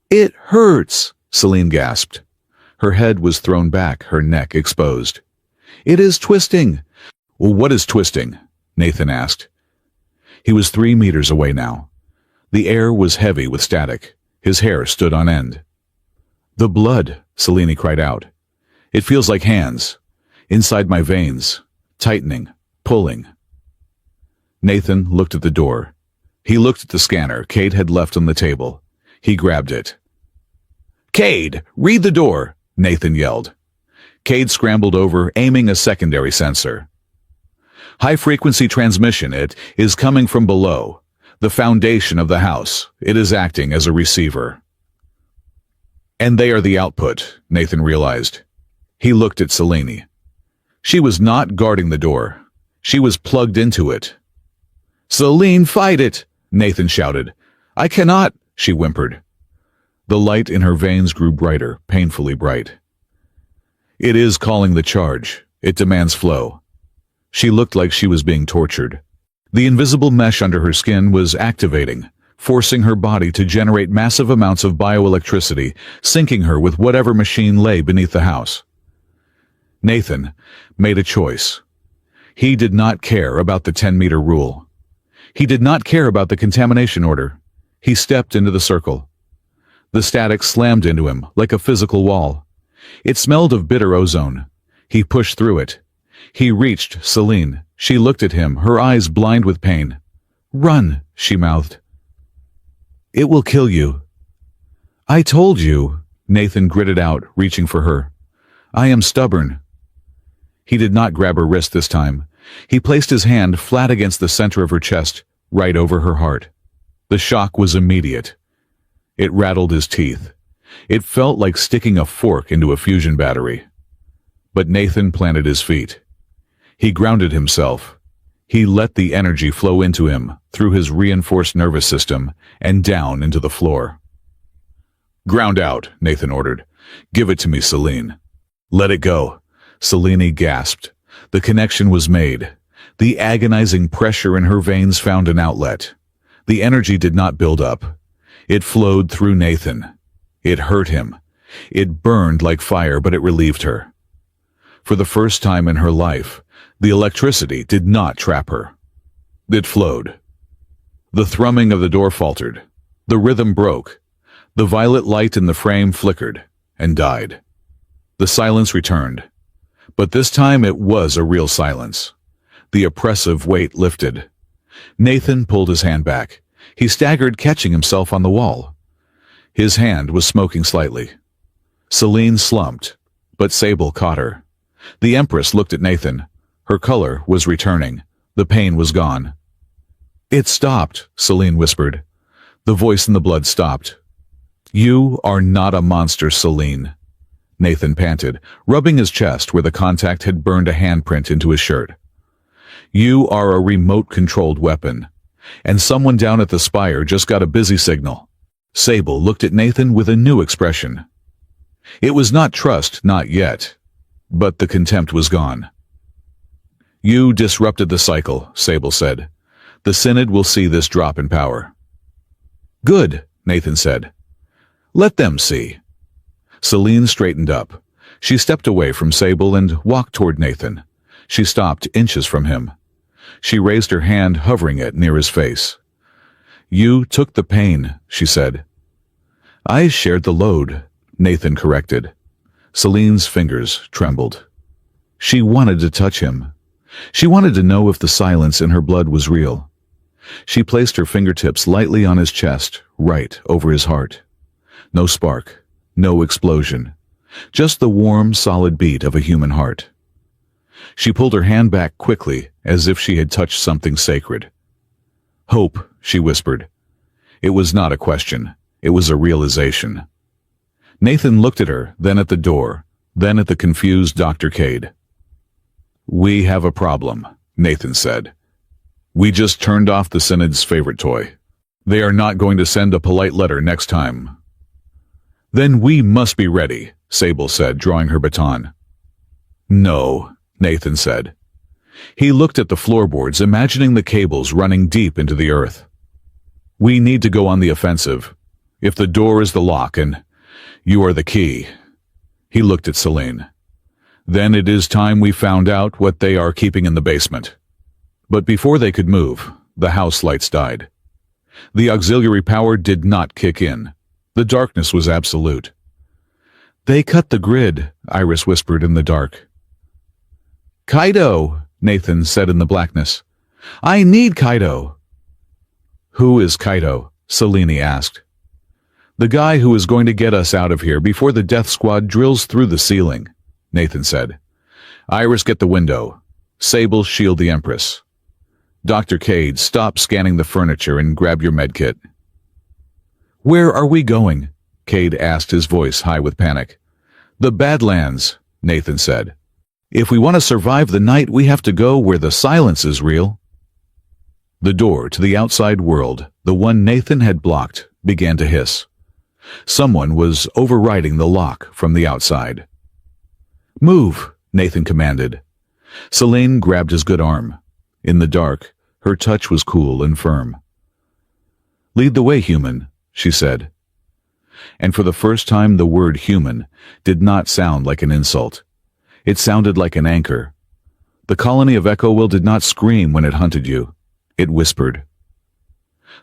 It hurts, Celine gasped. Her head was thrown back, her neck exposed. It is twisting. Well, what is twisting? Nathan asked. He was 3 meters away now. The air was heavy with static. His hair stood on end. The blood, Celine cried out. It feels like hands. Inside my veins. Tightening. Pulling. Nathan looked at the door. He looked at the scanner Cade had left on the table. He grabbed it. Cade, read the door, Nathan yelled. Cade scrambled over, aiming a secondary sensor. High-frequency transmission, it is coming from below. The foundation of the house. It is acting as a receiver. And they are the output, Nathan realized. He looked at Selene. She was not guarding the door. She was plugged into it. "Selene, fight it!" Nathan shouted. "I cannot," she whimpered. The light in her veins grew brighter, painfully bright. "It is calling the charge. It demands flow." She looked like she was being tortured. The invisible mesh under her skin was activating, forcing her body to generate massive amounts of bioelectricity, syncing her with whatever machine lay beneath the house. Nathan made a choice. He did not care about the 10-meter rule. He did not care about the contamination order. He stepped into the circle. The static slammed into him like a physical wall. It smelled of bitter ozone. He pushed through it. He reached Selene. She looked at him, her eyes blind with pain. "Run," she mouthed. "It will kill you." "I told you," Nathan gritted out, reaching for her. "I am stubborn." He did not grab her wrist this time. He placed his hand flat against the center of her chest, right over her heart. The shock was immediate. It rattled his teeth. It felt like sticking a fork into a fusion battery. But Nathan planted his feet. He grounded himself. He let the energy flow into him through his reinforced nervous system and down into the floor. "Ground out," Nathan ordered. "Give it to me, Selene." "Let it go." Selene gasped. The connection was made. The agonizing pressure in her veins found an outlet. The energy did not build up. It flowed through Nathan. It hurt him. It burned like fire, but it relieved her. For the first time in her life, the electricity did not trap her. It flowed. The thrumming of the door faltered. The rhythm broke. The violet light in the frame flickered and died. The silence returned. But this time it was a real silence. The oppressive weight lifted. Nathan pulled his hand back. He staggered, catching himself on the wall. His hand was smoking slightly. Selene slumped, but Sable caught her. The Empress looked at Nathan. Her color was returning. The pain was gone. "It stopped," Selene whispered. The voice in the blood stopped. "You are not a monster, Selene," Nathan panted, rubbing his chest where the contact had burned a handprint into his shirt. "You are a remote-controlled weapon, and someone down at the spire just got a busy signal." Sable looked at Nathan with a new expression. It was not trust, not yet, but the contempt was gone. "You disrupted the cycle," Sable said. "The Synod will see this drop in power." "Good," Nathan said. "Let them see." Selene straightened up. She stepped away from Sable and walked toward Nathan. She stopped inches from him. She raised her hand, hovering it near his face. "You took the pain," she said. "I shared the load," Nathan corrected. Selene's fingers trembled. She wanted to touch him. She wanted to know if the silence in her blood was real. She placed her fingertips lightly on his chest, right over his heart. No spark, no explosion, just the warm, solid beat of a human heart. She pulled her hand back quickly, as if she had touched something sacred. "Hope," she whispered. It was not a question. It was a realization. Nathan looked at her, then at the door, then at the confused Dr. Cade. "We have a problem," Nathan said. "We just turned off the Synod's favorite toy. They are not going to send a polite letter next time." "Then we must be ready," Sable said, drawing her baton. "No," Nathan said. He looked at the floorboards, imagining the cables running deep into the earth. "We need to go on the offensive. If the door is the lock and you are the key." He looked at Selene. "Then it is time we found out what they are keeping in the basement." But before they could move, the house lights died. The auxiliary power did not kick in. The darkness was absolute. "They cut the grid," Iris whispered in the dark. "Kaido," Nathan said in the blackness. "I need Kaido." "Who is Kaido?" Selene asked. "The guy who is going to get us out of here before the death squad drills through the ceiling," Nathan said. "Iris, get the window. Sable, shield the Empress." Dr. Cade, stop scanning the furniture and grab your medkit. Where are we going? Cade asked, his voice high with panic. The Badlands, Nathan said. If we want to survive the night, we have to go where the silence is real. The door to the outside world, the one Nathan had blocked, began to hiss. Someone was overriding the lock from the outside. Move, Nathan commanded. Selene grabbed his good arm. In the dark, her touch was cool and firm. Lead the way, human, she said. And for the first time, the word human did not sound like an insult. It sounded like an anchor. The colony of Echowill did not scream when it hunted you. It whispered.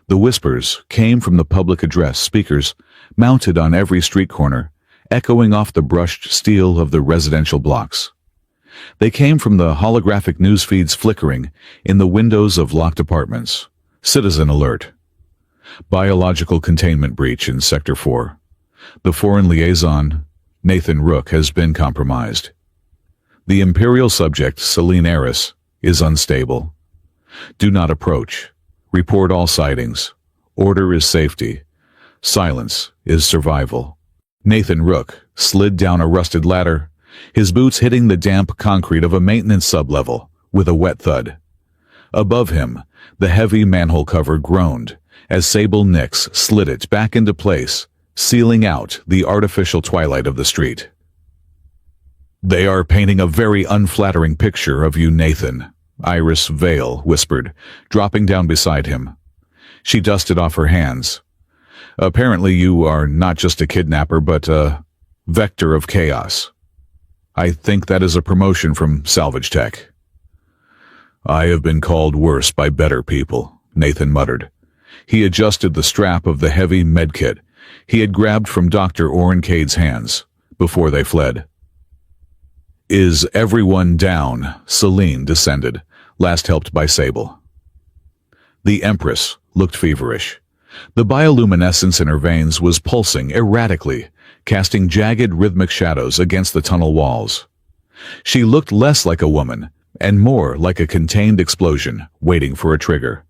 The whispers came from the public address speakers mounted on every street corner, echoing off the brushed steel of the residential blocks. They came from the holographic news feeds flickering in the windows of locked apartments. Citizen alert. Biological containment breach in Sector 4. The foreign liaison, Nathan Rook, has been compromised. The Imperial subject, Selene Eris, is unstable. Do not approach. Report all sightings. Order is safety. Silence is survival. Nathan Rook slid down a rusted ladder, his boots hitting the damp concrete of a maintenance sublevel with a wet thud. Above him, the heavy manhole cover groaned as Sable Nix slid it back into place, sealing out the artificial twilight of the street. They are painting a very unflattering picture of you, Nathan, Iris Vale whispered, dropping down beside him. She dusted off her hands. Apparently you are not just a kidnapper, but a vector of chaos. I think that is a promotion from Salvage Tech. I have been called worse by better people, Nathan muttered. He adjusted the strap of the heavy medkit he had grabbed from Dr. Oren Cade's hands before they fled. Is everyone down? Selene descended, last helped by Sable. The Empress looked feverish. The bioluminescence in her veins was pulsing erratically, casting jagged rhythmic shadows against the tunnel walls. She looked less like a woman and more like a contained explosion waiting for a trigger.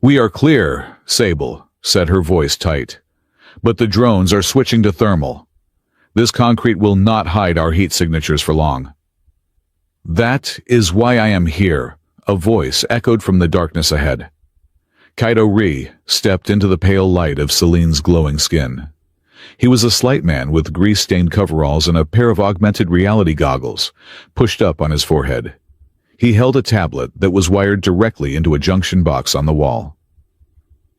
We are clear, Sable said, her voice tight. But the drones are switching to thermal. This concrete will not hide our heat signatures for long. That is why I am here, a voice echoed from the darkness ahead. Kaito Ree stepped into the pale light of Selene's glowing skin. He was a slight man with grease-stained coveralls and a pair of augmented reality goggles pushed up on his forehead. He held a tablet that was wired directly into a junction box on the wall.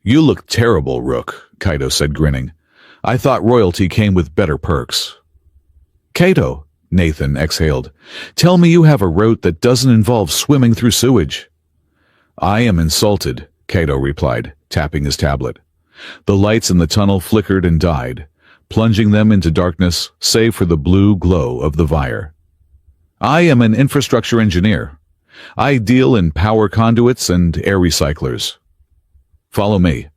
You look terrible, Rook, Kaito said, grinning. I thought royalty came with better perks. Kaito, Nathan exhaled. Tell me you have a route that doesn't involve swimming through sewage. I am insulted, Kaito replied, tapping his tablet. The lights in the tunnel flickered and died, plunging them into darkness save for the blue glow of the Vire. I am an infrastructure engineer. I deal in power conduits and air recyclers. Follow me.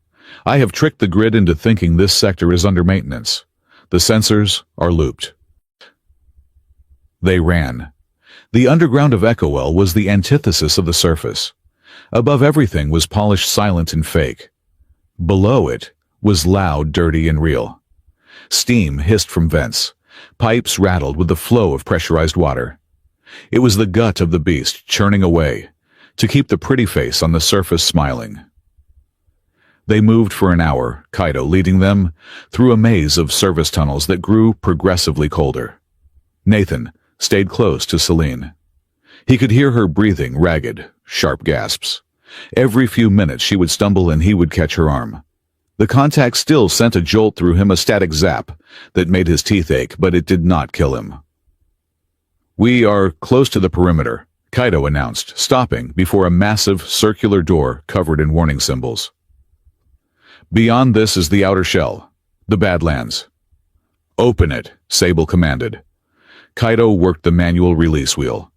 I have tricked the grid into thinking this sector is under maintenance. The sensors are looped. They ran. The underground of Echowill was the antithesis of the surface. Above everything was polished, silent, and fake. Below it was loud, dirty, and real. Steam hissed from vents. Pipes rattled with the flow of pressurized water. It was the gut of the beast churning away, to keep the pretty face on the surface smiling. They moved for an hour, Kaito leading them through a maze of service tunnels that grew progressively colder. Nathan stayed close to Selene. He could hear her breathing ragged, sharp gasps. Every few minutes she would stumble and he would catch her arm. The contact still sent a jolt through him, a static zap that made his teeth ache, but it did not kill him. We are close to the perimeter, Kaito announced, stopping before a massive circular door covered in warning symbols. Beyond this is the outer shell, the Badlands. Open it, Sable commanded. Kaito worked the manual release wheel.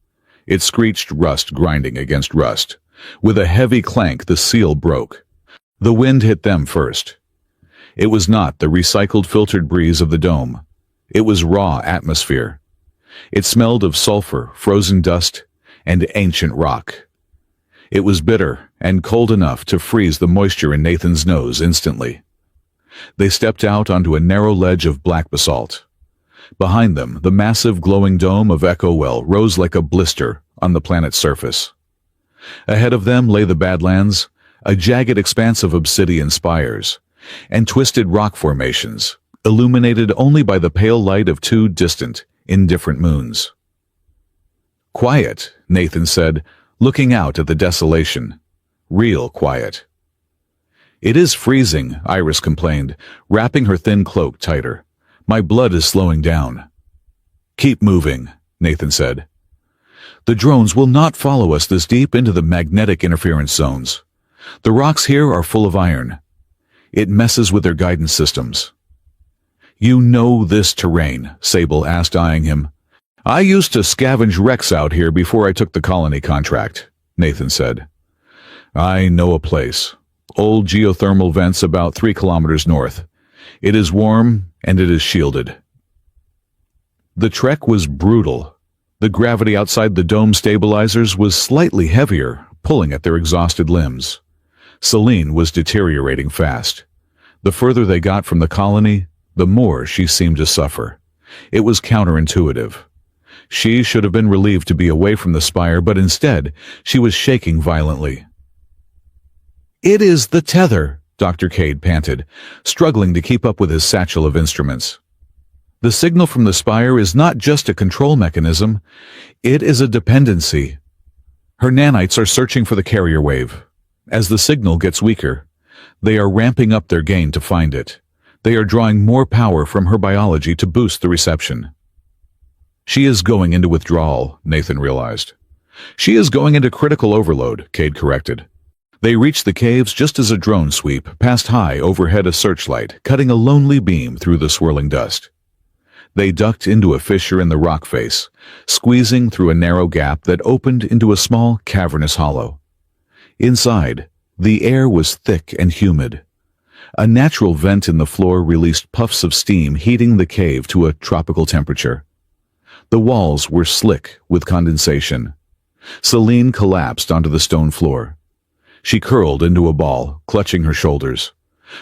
It screeched, rust grinding against rust. With a heavy clank, the seal broke. The wind hit them first. It was not the recycled filtered breeze of the dome. It was raw atmosphere. It smelled of sulfur, frozen dust, and ancient rock. It was bitter and cold enough to freeze the moisture in Nathan's nose instantly. They stepped out onto a narrow ledge of black basalt. Behind them, the massive glowing dome of Echo Well rose like a blister on the planet's surface. Ahead of them lay the Badlands, a jagged expanse of obsidian spires, and twisted rock formations, illuminated only by the pale light of two distant, indifferent moons. "Quiet," Nathan said, looking out at the desolation. "Real quiet." "It is freezing," Iris complained, wrapping her thin cloak tighter. "My blood is slowing down." "Keep moving," Nathan said. "The drones will not follow us this deep into the magnetic interference zones. The rocks here are full of iron. It messes with their guidance systems." "You know this terrain?" Sable asked, eyeing him. "I used to scavenge wrecks out here before I took the colony contract," Nathan said. "I know a place. Old geothermal vents about 3 kilometers north. It is warm and it is shielded." The trek was brutal. The gravity outside the dome stabilizers was slightly heavier, pulling at their exhausted limbs. Celine was deteriorating fast. The further they got from the colony, the more she seemed to suffer. It was counterintuitive. She should have been relieved to be away from the spire, but instead, she was shaking violently. "It is the tether," Dr. Cade panted, struggling to keep up with his satchel of instruments. "The signal from the spire is not just a control mechanism, it is a dependency. Her nanites are searching for the carrier wave. As the signal gets weaker, they are ramping up their gain to find it. They are drawing more power from her biology to boost the reception." "She is going into withdrawal," Nathan realized. "She is going into critical overload," Cade corrected. They reached the caves just as a drone sweep passed high overhead a searchlight, cutting a lonely beam through the swirling dust. They ducked into a fissure in the rock face, squeezing through a narrow gap that opened into a small, cavernous hollow. Inside, the air was thick and humid. A natural vent in the floor released puffs of steam, heating the cave to a tropical temperature. The walls were slick with condensation. Celine collapsed onto the stone floor. She curled into a ball, clutching her shoulders.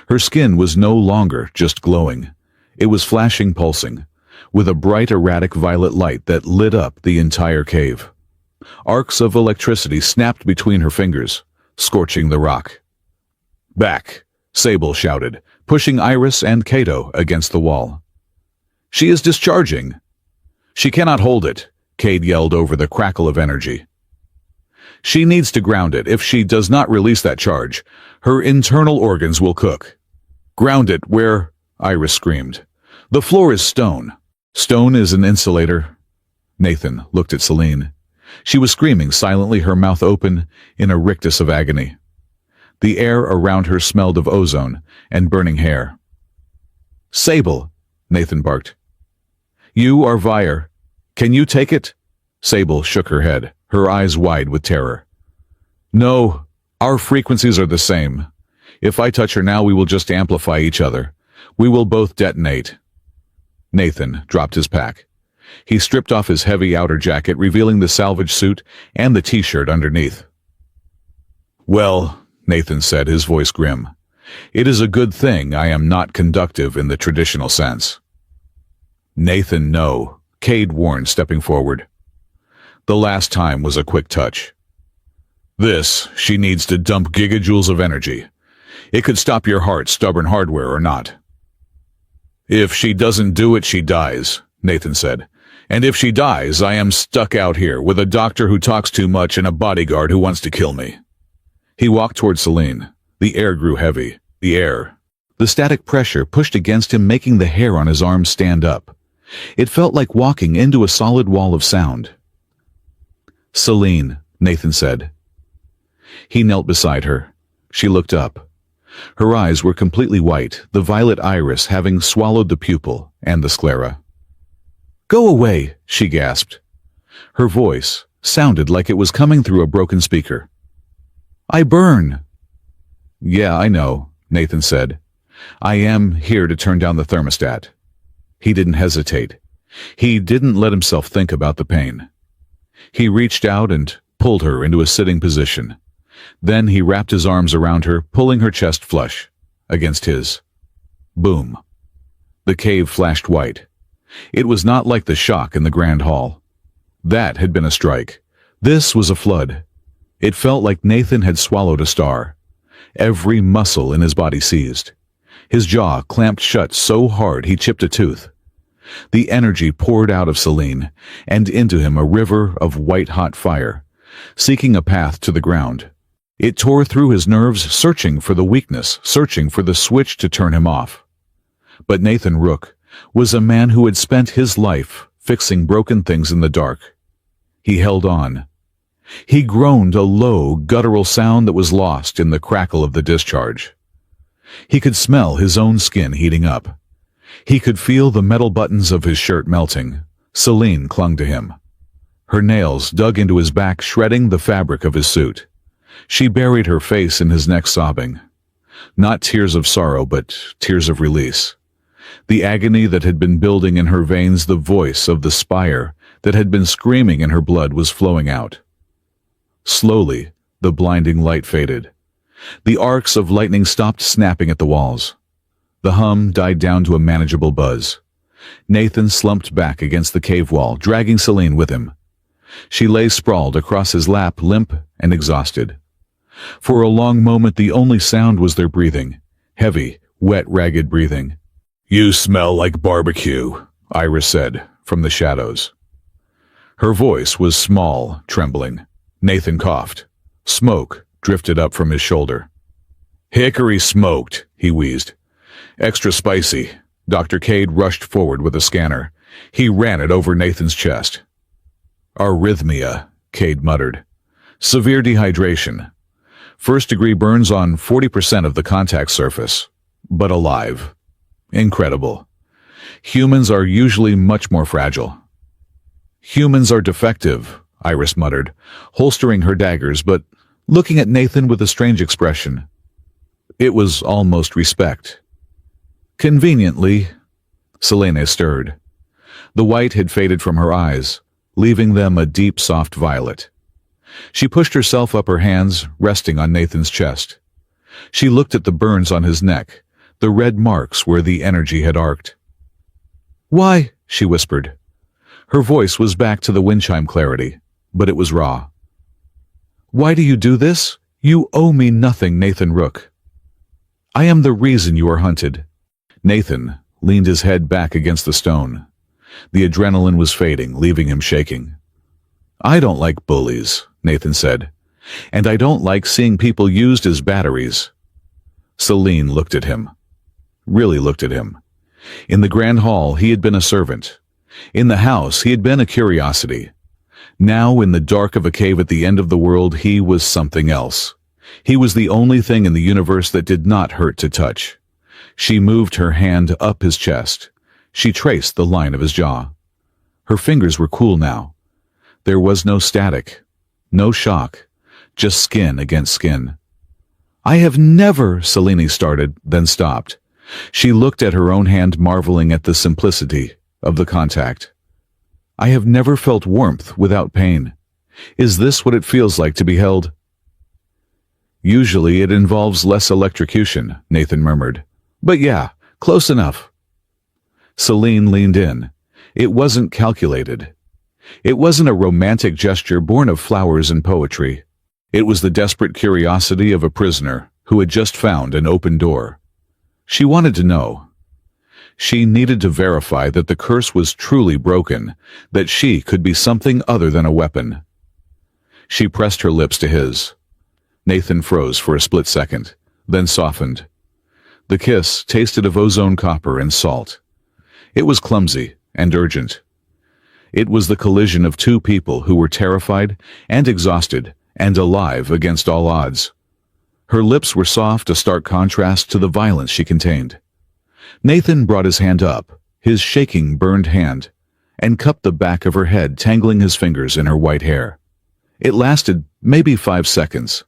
Her skin was no longer just glowing. It was flashing, pulsing, with a bright, erratic violet light that lit up the entire cave. Arcs of electricity snapped between her fingers, scorching the rock. "Back!" Sable shouted, pushing Iris and Cato against the wall. "She is discharging." "She cannot hold it," Cade yelled over the crackle of energy. "She needs to ground it. If she does not release that charge, her internal organs will cook." "Ground it where?" Iris screamed. "The floor is stone." "Stone is an insulator." Nathan looked at Celine. She was screaming silently, her mouth open in a rictus of agony. The air around her smelled of ozone and burning hair. "Sable," Nathan barked. "You are Vire. Can you take it?" Sable shook her head, her eyes wide with terror. "No, our frequencies are the same. If I touch her now, we will just amplify each other. We will both detonate." Nathan dropped his pack. He stripped off his heavy outer jacket, revealing the salvage suit and the t-shirt underneath. "Well," Nathan said, his voice grim, "it is a good thing I am not conductive in the traditional sense." "Nathan, no," Cade warned, stepping forward. "The last time was a quick touch. This, she needs to dump gigajoules of energy. It could stop your heart, stubborn hardware or not." "If she doesn't do it, she dies," Nathan said. "And if she dies, I am stuck out here with a doctor who talks too much and a bodyguard who wants to kill me." He walked toward Celine. The air grew heavy. The static pressure pushed against him, making the hair on his arms stand up. It felt like walking into a solid wall of sound. "Celine," Nathan said. He knelt beside her. She looked up. Her eyes were completely white, the violet iris having swallowed the pupil and the sclera. "Go away," she gasped. Her voice sounded like it was coming through a broken speaker. "I burn." "Yeah, I know," Nathan said. "I am here to turn down the thermostat." He didn't hesitate. He didn't let himself think about the pain. He reached out and pulled her into a sitting position, Then he wrapped his arms around her, pulling her chest flush against his. Boom. The cave flashed white. It was not like the shock in the grand hall. That had been a strike. This was a flood. It felt like Nathan had swallowed a star. Every muscle in his body seized. His jaw clamped shut so hard he chipped a tooth. The energy poured out of Selene, and into him a river of white-hot fire, seeking a path to the ground. It tore through his nerves, searching for the weakness, searching for the switch to turn him off. But Nathan Rook was a man who had spent his life fixing broken things in the dark. He held on. He groaned a low, guttural sound that was lost in the crackle of the discharge. He could smell his own skin heating up. He could feel the metal buttons of his shirt melting. Selene clung to him. Her nails dug into his back, shredding the fabric of his suit. She buried her face in his neck, sobbing. Not tears of sorrow, but tears of release. The agony that had been building in her veins, the voice of the spire that had been screaming in her blood was flowing out. Slowly, the blinding light faded. The arcs of lightning stopped snapping at the walls. The hum died down to a manageable buzz. Nathan slumped back against the cave wall, dragging Selene with him. She lay sprawled across his lap, limp and exhausted. For a long moment, the only sound was their breathing. Heavy, wet, ragged breathing. "You smell like barbecue," Iris said from the shadows. Her voice was small, trembling. Nathan coughed. Smoke drifted up from his shoulder. "Hickory smoked," he wheezed. "Extra spicy." Dr. Cade rushed forward with a scanner. He ran it over Nathan's chest. "Arrhythmia," Cade muttered. "Severe dehydration. First-degree burns on 40% of the contact surface. But alive. Incredible. Humans are usually much more fragile." "Humans are defective," Iris muttered, holstering her daggers but looking at Nathan with a strange expression. It was almost respect. "Conveniently," Selene stirred. The white had faded from her eyes, leaving them a deep, soft violet. She pushed herself up, her hands resting on Nathan's chest. She looked at the burns on his neck, the red marks where the energy had arced. "Why?" she whispered. Her voice was back to the wind chime clarity, but it was raw. "Why do you do this? You owe me nothing, Nathan Rook. I am the reason you are hunted." Nathan leaned his head back against the stone. The adrenaline was fading, leaving him shaking. "I don't like bullies," Nathan said, "and I don't like seeing people used as batteries." Selene looked at him. Really looked at him. In the grand hall, he had been a servant. In the house, he had been a curiosity. Now, in the dark of a cave at the end of the world, he was something else. He was the only thing in the universe that did not hurt to touch. She moved her hand up his chest. She traced the line of his jaw. Her fingers were cool now. There was no static, no shock, just skin against skin. "I have never," Selene started, then stopped. She looked at her own hand, marveling at the simplicity of the contact. "I have never felt warmth without pain. Is this what it feels like to be held?" "Usually it involves less electrocution," Nathan murmured. "But yeah, close enough." Selene leaned in. It wasn't calculated. It wasn't a romantic gesture born of flowers and poetry. It was the desperate curiosity of a prisoner who had just found an open door. She wanted to know. She needed to verify that the curse was truly broken, that she could be something other than a weapon. She pressed her lips to his. Nathan froze for a split second, then softened. The kiss tasted of ozone, copper, and salt. It was clumsy and urgent. It was the collision of two people who were terrified and exhausted and alive against all odds. Her lips were soft, a stark contrast to the violence she contained. Nathan brought his hand up, his shaking, burned hand, and cupped the back of her head, tangling his fingers in her white hair. It lasted maybe 5 seconds.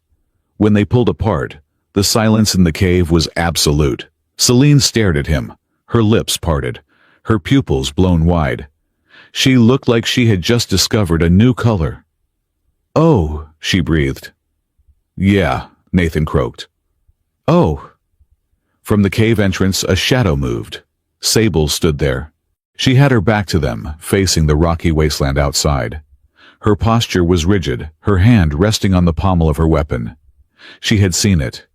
When they pulled apart, the silence in the cave was absolute. Selene stared at him, her lips parted, her pupils blown wide. She looked like she had just discovered a new color. "Oh," she breathed. Yeah, Nathan croaked. Oh. From the cave entrance, a shadow moved. Sable stood there. She had her back to them, facing the rocky wasteland outside. Her posture was rigid, her hand resting on the pommel of her weapon. She had seen it.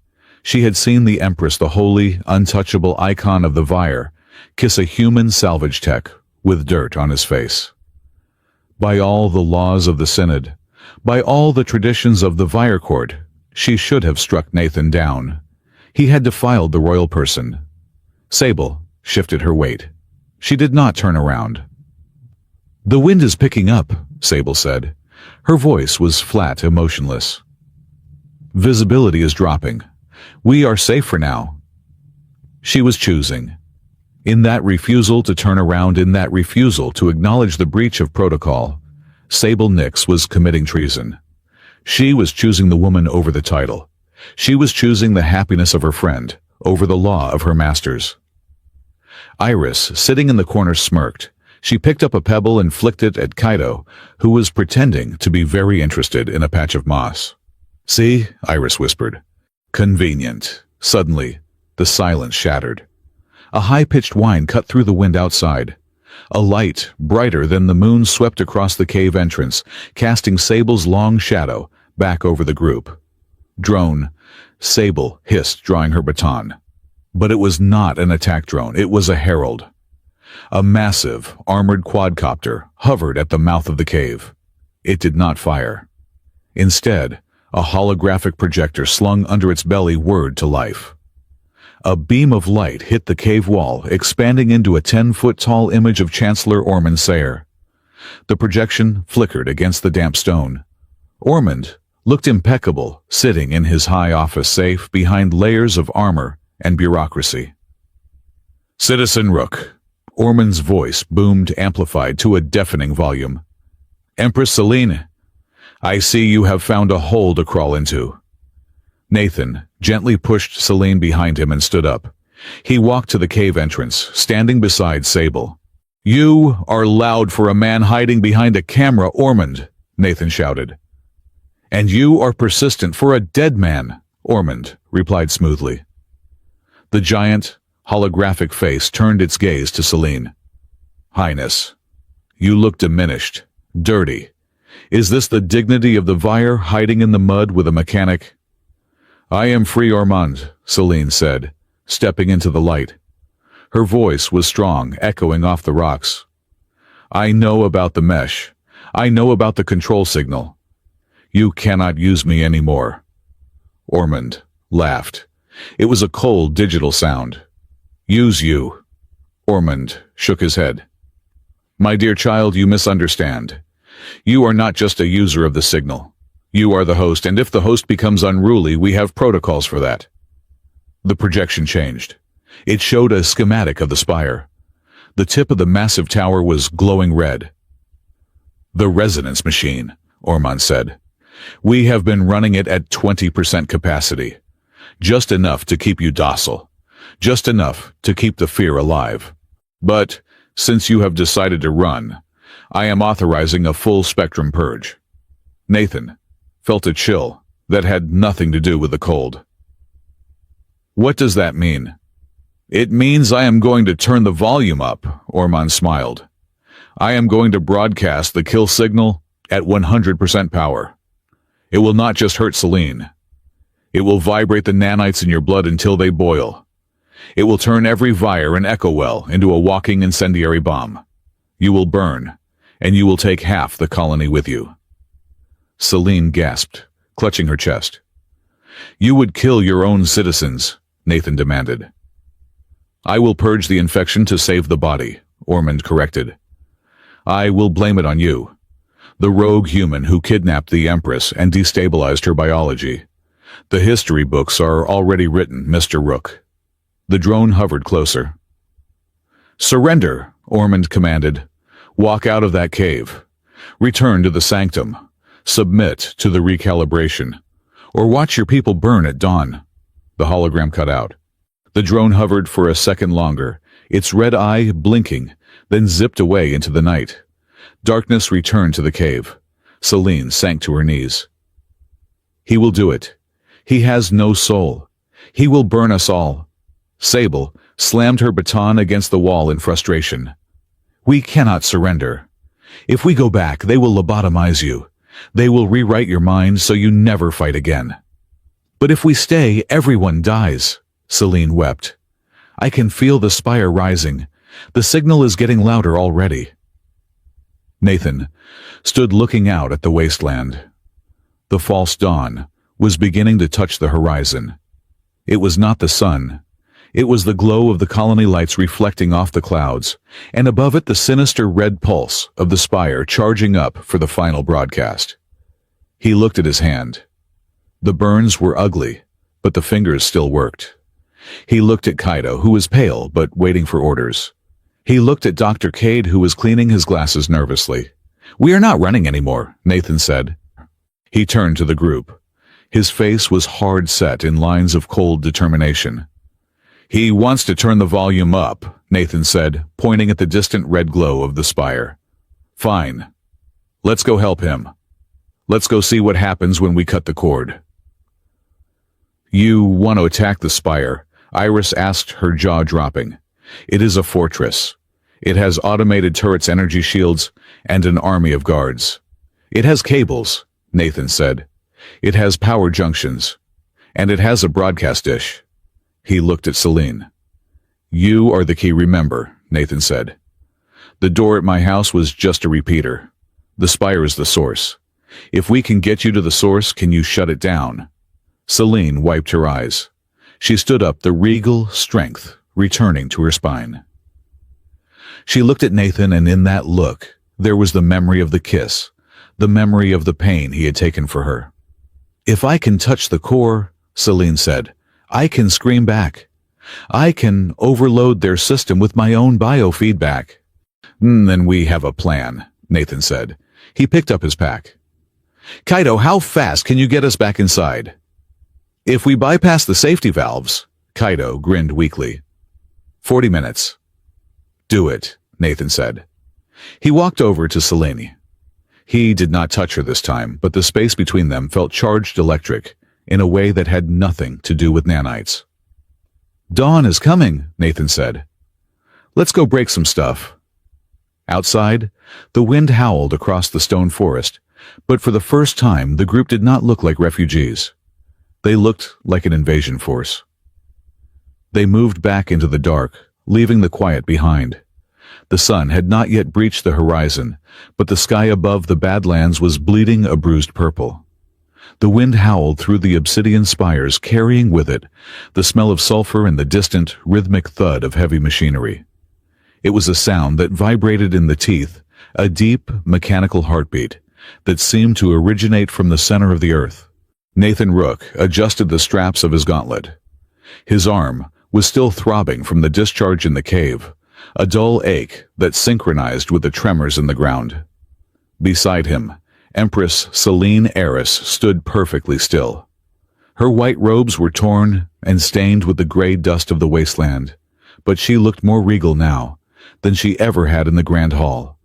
She had seen the Empress, the holy, untouchable icon of the Vire, kiss a human salvage tech with dirt on his face. By all the laws of the Synod, by all the traditions of the Vire Court, she should have struck Nathan down. He had defiled the royal person. Sable shifted her weight. She did not turn around. "The wind is picking up," Sable said. Her voice was flat, emotionless. "Visibility is dropping. We are safe for now." She was choosing. In that refusal to turn around, in that refusal to acknowledge the breach of protocol, Sable Nix was committing treason. She was choosing the woman over the title. She was choosing the happiness of her friend over the law of her masters. Iris, sitting in the corner, smirked. She picked up a pebble and flicked it at Kaido, who was pretending to be very interested in a patch of moss. "See?" Iris whispered. "Convenient." Suddenly, the silence shattered. A high-pitched whine cut through the wind outside. A light, brighter than the moon, swept across the cave entrance, casting Sable's long shadow back over the group. "Drone," Sable hissed, drawing her baton. But it was not an attack drone, it was a herald. A massive, armored quadcopter hovered at the mouth of the cave. It did not fire. Instead, a holographic projector slung under its belly whirred to life. A beam of light hit the cave wall, expanding into a 10-foot-tall image of Chancellor Ormond Sayer. The projection flickered against the damp stone. Ormond looked impeccable, sitting in his high office safe behind layers of armor and bureaucracy. "Citizen Rook," Ormond's voice boomed, amplified to a deafening volume. "Empress Selene, I see you have found a hole to crawl into." Nathan gently pushed Selene behind him and stood up. He walked to the cave entrance, standing beside Sable. "You are loud for a man hiding behind a camera, Ormond," Nathan shouted. "And you are persistent for a dead man," Ormond replied smoothly. The giant, holographic face turned its gaze to Selene. "Highness, you look diminished, dirty. Is this the dignity of the Vire, hiding in the mud with a mechanic?" "I am free, Ormond," Selene said, stepping into the light. Her voice was strong, echoing off the rocks. "I know about the mesh. I know about the control signal. You cannot use me anymore." Ormond laughed. It was a cold digital sound. "Use you." Ormond shook his head. "My dear child, you misunderstand. You are not just a user of the signal. You are the host, and if the host becomes unruly, we have protocols for that." The projection changed. It showed a schematic of the spire. The tip of the massive tower was glowing red. "The resonance machine," Ormond said. "We have been running it at 20% capacity. Just enough to keep you docile. Just enough to keep the fear alive. But, since you have decided to run, I am authorizing a full-spectrum purge." Nathan felt a chill that had nothing to do with the cold. "What does that mean?" "It means I am going to turn the volume up," Ormond smiled. "I am going to broadcast the kill signal at 100% power. It will not just hurt Selene. It will vibrate the nanites in your blood until they boil. It will turn every Vire and Echo Well into a walking incendiary bomb. You will burn, and you will take half the colony with you." Selene gasped, clutching her chest. "You would kill your own citizens," Nathan demanded. "I will purge the infection to save the body," Ormond corrected. "I will blame it on you, the rogue human who kidnapped the Empress and destabilized her biology. The history books are already written, Mr. Rook." The drone hovered closer. "Surrender," Ormond commanded. "Walk out of that cave. Return to the sanctum. Submit to the recalibration. Or watch your people burn at dawn." The hologram cut out. The drone hovered for a second longer, its red eye blinking, then zipped away into the night. Darkness returned to the cave. Selene sank to her knees. "He will do it. He has no soul. He will burn us all. Sable slammed her baton against the wall in frustration. We cannot surrender. If we go back, they will lobotomize you. They will rewrite your mind so you never fight again. But if we stay, everyone dies, Celine wept. I can feel the spire rising. The signal is getting louder already. Nathan stood looking out at the wasteland. The false dawn was beginning to touch the horizon. It was not the sun. It was the glow of the colony lights reflecting off the clouds, and above it the sinister red pulse of the spire charging up for the final broadcast. He looked at his hand. The burns were ugly, but the fingers still worked. He looked at Kaido, who was pale but waiting for orders. He looked at Dr. Cade, who was cleaning his glasses nervously. We are not running anymore, Nathan said. He turned to the group. His face was hard set in lines of cold determination. He wants to turn the volume up, Nathan said, pointing at the distant red glow of the spire. Fine. Let's go help him. Let's go see what happens when we cut the cord. You want to attack the spire? Iris asked, her jaw dropping. It is a fortress. It has automated turrets, energy shields, and an army of guards. It has cables, Nathan said. It has power junctions. And it has a broadcast dish. He looked at Celine. You are the key, remember, Nathan said. The door at my house was just a repeater. The spire is the source. If we can get you to the source, can you shut it down? Celine wiped her eyes. She stood up, the regal strength returning to her spine. She looked at Nathan, and in that look, there was the memory of the kiss, the memory of the pain he had taken for her. If I can touch the core, Celine said, I can scream back. I can overload their system with my own biofeedback. Then we have a plan, Nathan said. He picked up his pack. Kaido, how fast can you get us back inside? If we bypass the safety valves, Kaido grinned weakly. 40 minutes. Do it, Nathan said. He walked over to Celine. He did not touch her this time, but the space between them felt charged electric, in a way that had nothing to do with nanites. Dawn is coming, Nathan said. Let's go break some stuff. Outside, the wind howled across the stone forest, but for the first time the group did not look like refugees. They looked like an invasion force. They moved back into the dark, leaving the quiet behind. The sun had not yet breached the horizon, but the sky above the Badlands was bleeding a bruised purple. The wind howled through the obsidian spires, carrying with it the smell of sulfur and the distant, rhythmic thud of heavy machinery. It was a sound that vibrated in the teeth, a deep, mechanical heartbeat that seemed to originate from the center of the earth. Nathan Rook adjusted the straps of his gauntlet. His arm was still throbbing from the discharge in the cave, a dull ache that synchronized with the tremors in the ground. Beside him, Empress Celine Eris stood perfectly still. Her white robes were torn and stained with the gray dust of the wasteland, but she looked more regal now than she ever had in the Grand Hall.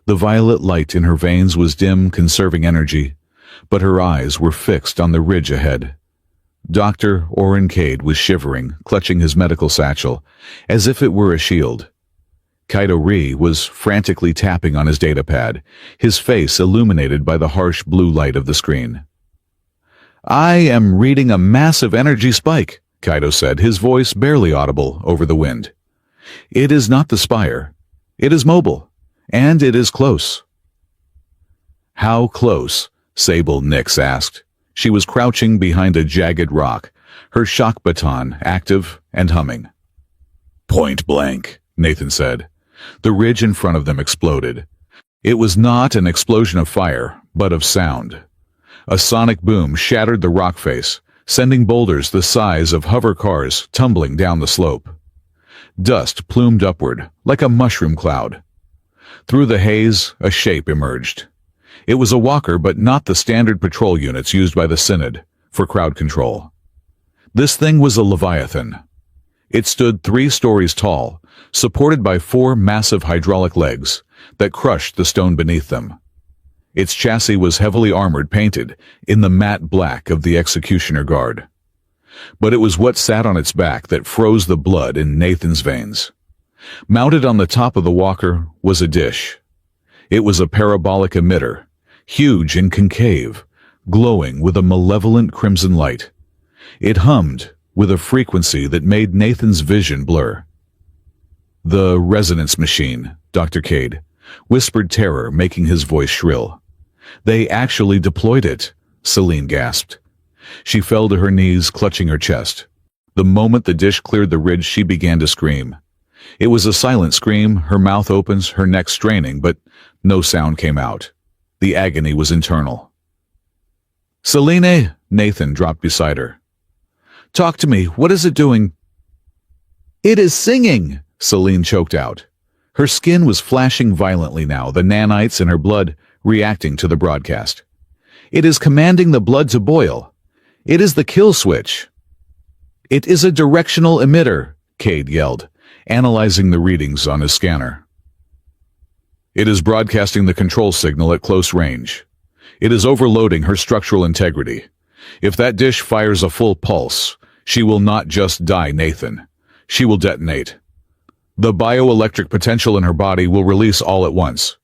The violet light in her veins was dim, conserving energy, but her eyes were fixed on the ridge ahead. Dr. Oren Cade was shivering, clutching his medical satchel, as if it were a shield. Kaido Ri was frantically tapping on his datapad, his face illuminated by the harsh blue light of the screen. I am reading a massive energy spike, Kaido said, his voice barely audible over the wind. It is not the spire. It is mobile, and it is close. How close? Sable Nyx asked. She was crouching behind a jagged rock, her shock baton active and humming. Point blank, Nathan said. The ridge in front of them exploded. It was not an explosion of fire, but of sound. A sonic boom shattered the rock face, sending boulders the size of hover cars tumbling down the slope. Dust plumed upward, like a mushroom cloud. Through the haze, a shape emerged. It was a walker, but not the standard patrol units used by the Synod for crowd control. This thing was a Leviathan. It stood 3 stories tall, supported by 4 massive hydraulic legs that crushed the stone beneath them. Its chassis was heavily armored, painted in the matte black of the Executioner Guard. But it was what sat on its back that froze the blood in Nathan's veins. Mounted on the top of the walker was a dish. It was a parabolic emitter, huge and concave, glowing with a malevolent crimson light. It hummed with a frequency that made Nathan's vision blur. "The resonance machine," Dr. Cade whispered, terror making his voice shrill. "They actually deployed it," Celine gasped. She fell to her knees, clutching her chest. The moment the dish cleared the ridge, she began to scream. It was a silent scream, her mouth open, her neck straining, but no sound came out. The agony was internal. "Celine," Nathan dropped beside her. "Talk to me. What is it doing?" "It is singing," Celine choked out. Her skin was flashing violently now, the nanites in her blood reacting to the broadcast. "It is commanding the blood to boil. It is the kill switch." "It is a directional emitter," Cade yelled, analyzing the readings on his scanner. "It is broadcasting the control signal at close range. It is overloading her structural integrity. If that dish fires a full pulse, she will not just die, Nathan. She will detonate. The bioelectric potential in her body will release all at once.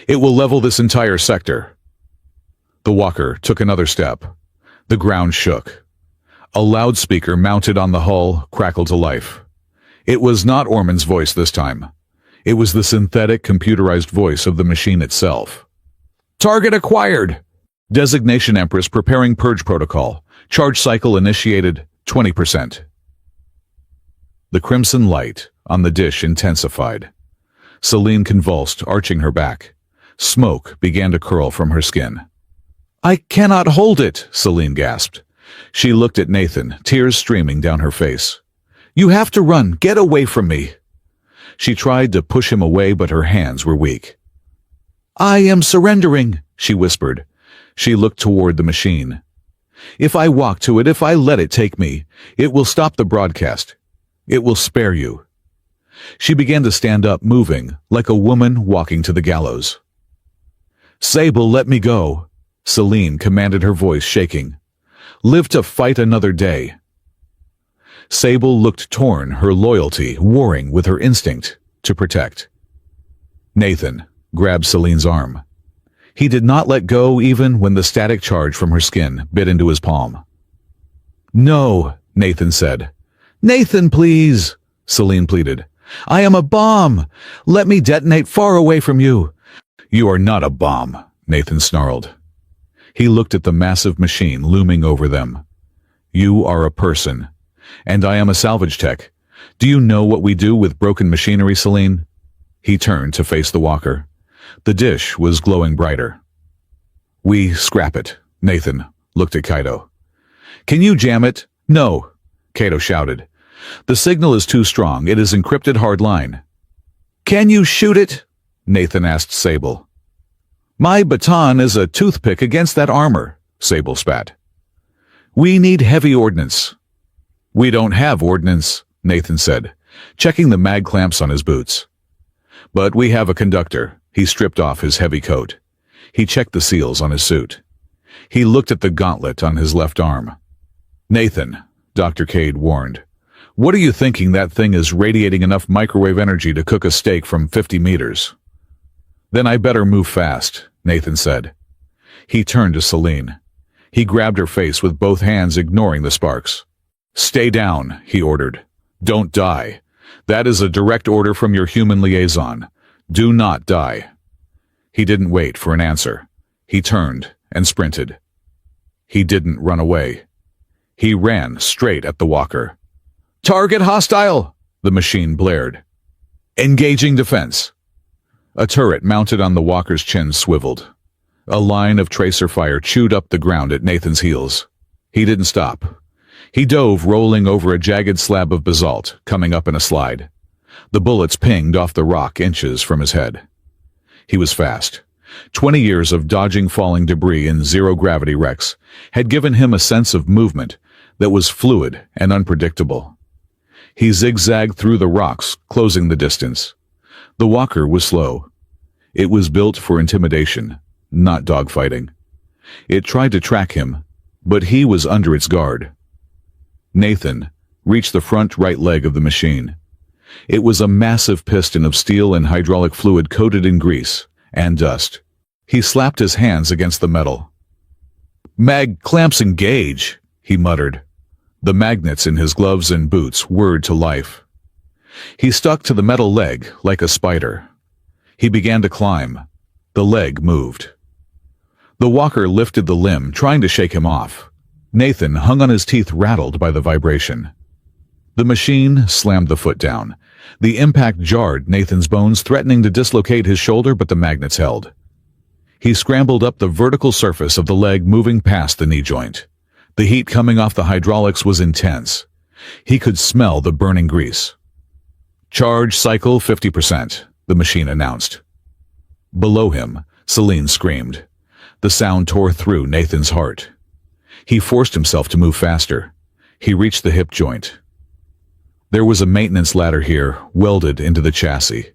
It will level this entire sector." The walker took another step. The ground shook. A loudspeaker mounted on the hull crackled to life. It was not Orman's voice this time. It was the synthetic, computerized voice of the machine itself. "Target acquired! Designation Empress preparing purge protocol. Charge cycle initiated 20%. The crimson light on the dish intensified. Celine convulsed, arching her back. Smoke began to curl from her skin. "I cannot hold it," Celine gasped. She looked at Nathan, tears streaming down her face. "You have to run. Get away from me." She tried to push him away, but her hands were weak. "I am surrendering," she whispered. She looked toward the machine. "If I walk to it, if I let it take me, it will stop the broadcast. It will spare you." She began to stand up, moving like a woman walking to the gallows. "Sable, let me go," Celine commanded, her voice shaking. "Live to fight another day." Sable looked torn, her loyalty warring with her instinct to protect. Nathan grabbed Celine's arm. He did not let go even when the static charge from her skin bit into his palm. "No," Nathan said. "Nathan, please," Celine pleaded. "I am a bomb. Let me detonate far away from you." "You are not a bomb," Nathan snarled. He looked at the massive machine looming over them. "You are a person, and I am a salvage tech. Do you know what we do with broken machinery, Celine?" He turned to face the walker. The dish was glowing brighter. "We scrap it," Nathan looked at Kaito. "Can you jam it?" "No," Kaito shouted. "The signal is too strong. It is encrypted hardline." "Can you shoot it?" Nathan asked Sable. "My baton is a toothpick against that armor," Sable spat. "We need heavy ordnance." "We don't have ordnance," Nathan said, checking the mag clamps on his boots. "But we have a conductor." He stripped off his heavy coat. He checked the seals on his suit. He looked at the gauntlet on his left arm. "Nathan," Dr. Cade warned, "what are you thinking? That thing is radiating enough microwave energy to cook a steak from 50 meters. "Then I better move fast," Nathan said. He turned to Celine. He grabbed her face with both hands, ignoring the sparks. "Stay down," he ordered. "Don't die. That is a direct order from your human liaison. Do not die." He didn't wait for an answer. He turned and sprinted. He didn't run away. He ran straight at the walker. "Target hostile!" the machine blared. "Engaging defense." A turret mounted on the walker's chin swiveled. A line of tracer fire chewed up the ground at Nathan's heels. He didn't stop. He dove, rolling over a jagged slab of basalt, coming up in a slide. The bullets pinged off the rock inches from his head. He was fast. 20 years of dodging falling debris in zero-gravity wrecks had given him a sense of movement that was fluid and unpredictable. He zigzagged through the rocks, closing the distance. The walker was slow. It was built for intimidation, not dogfighting. It tried to track him, but he was under its guard. Nathan reached the front right leg of the machine. It was a massive piston of steel and hydraulic fluid coated in grease and dust. He slapped his hands against the metal. "Mag clamps engage," he muttered. The magnets in his gloves and boots whirred to life. He stuck to the metal leg like a spider. He began to climb. The leg moved. The walker lifted the limb, trying to shake him off. Nathan hung on his teeth, rattled by the vibration. The machine slammed the foot down. The impact jarred Nathan's bones, threatening to dislocate his shoulder, but the magnets held. He scrambled up the vertical surface of the leg, moving past the knee joint. The heat coming off the hydraulics was intense. He could smell the burning grease. "Charge cycle 50%, the machine announced. Below him, Celine screamed. The sound tore through Nathan's heart. He forced himself to move faster. He reached the hip joint. There was a maintenance ladder here, welded into the chassis.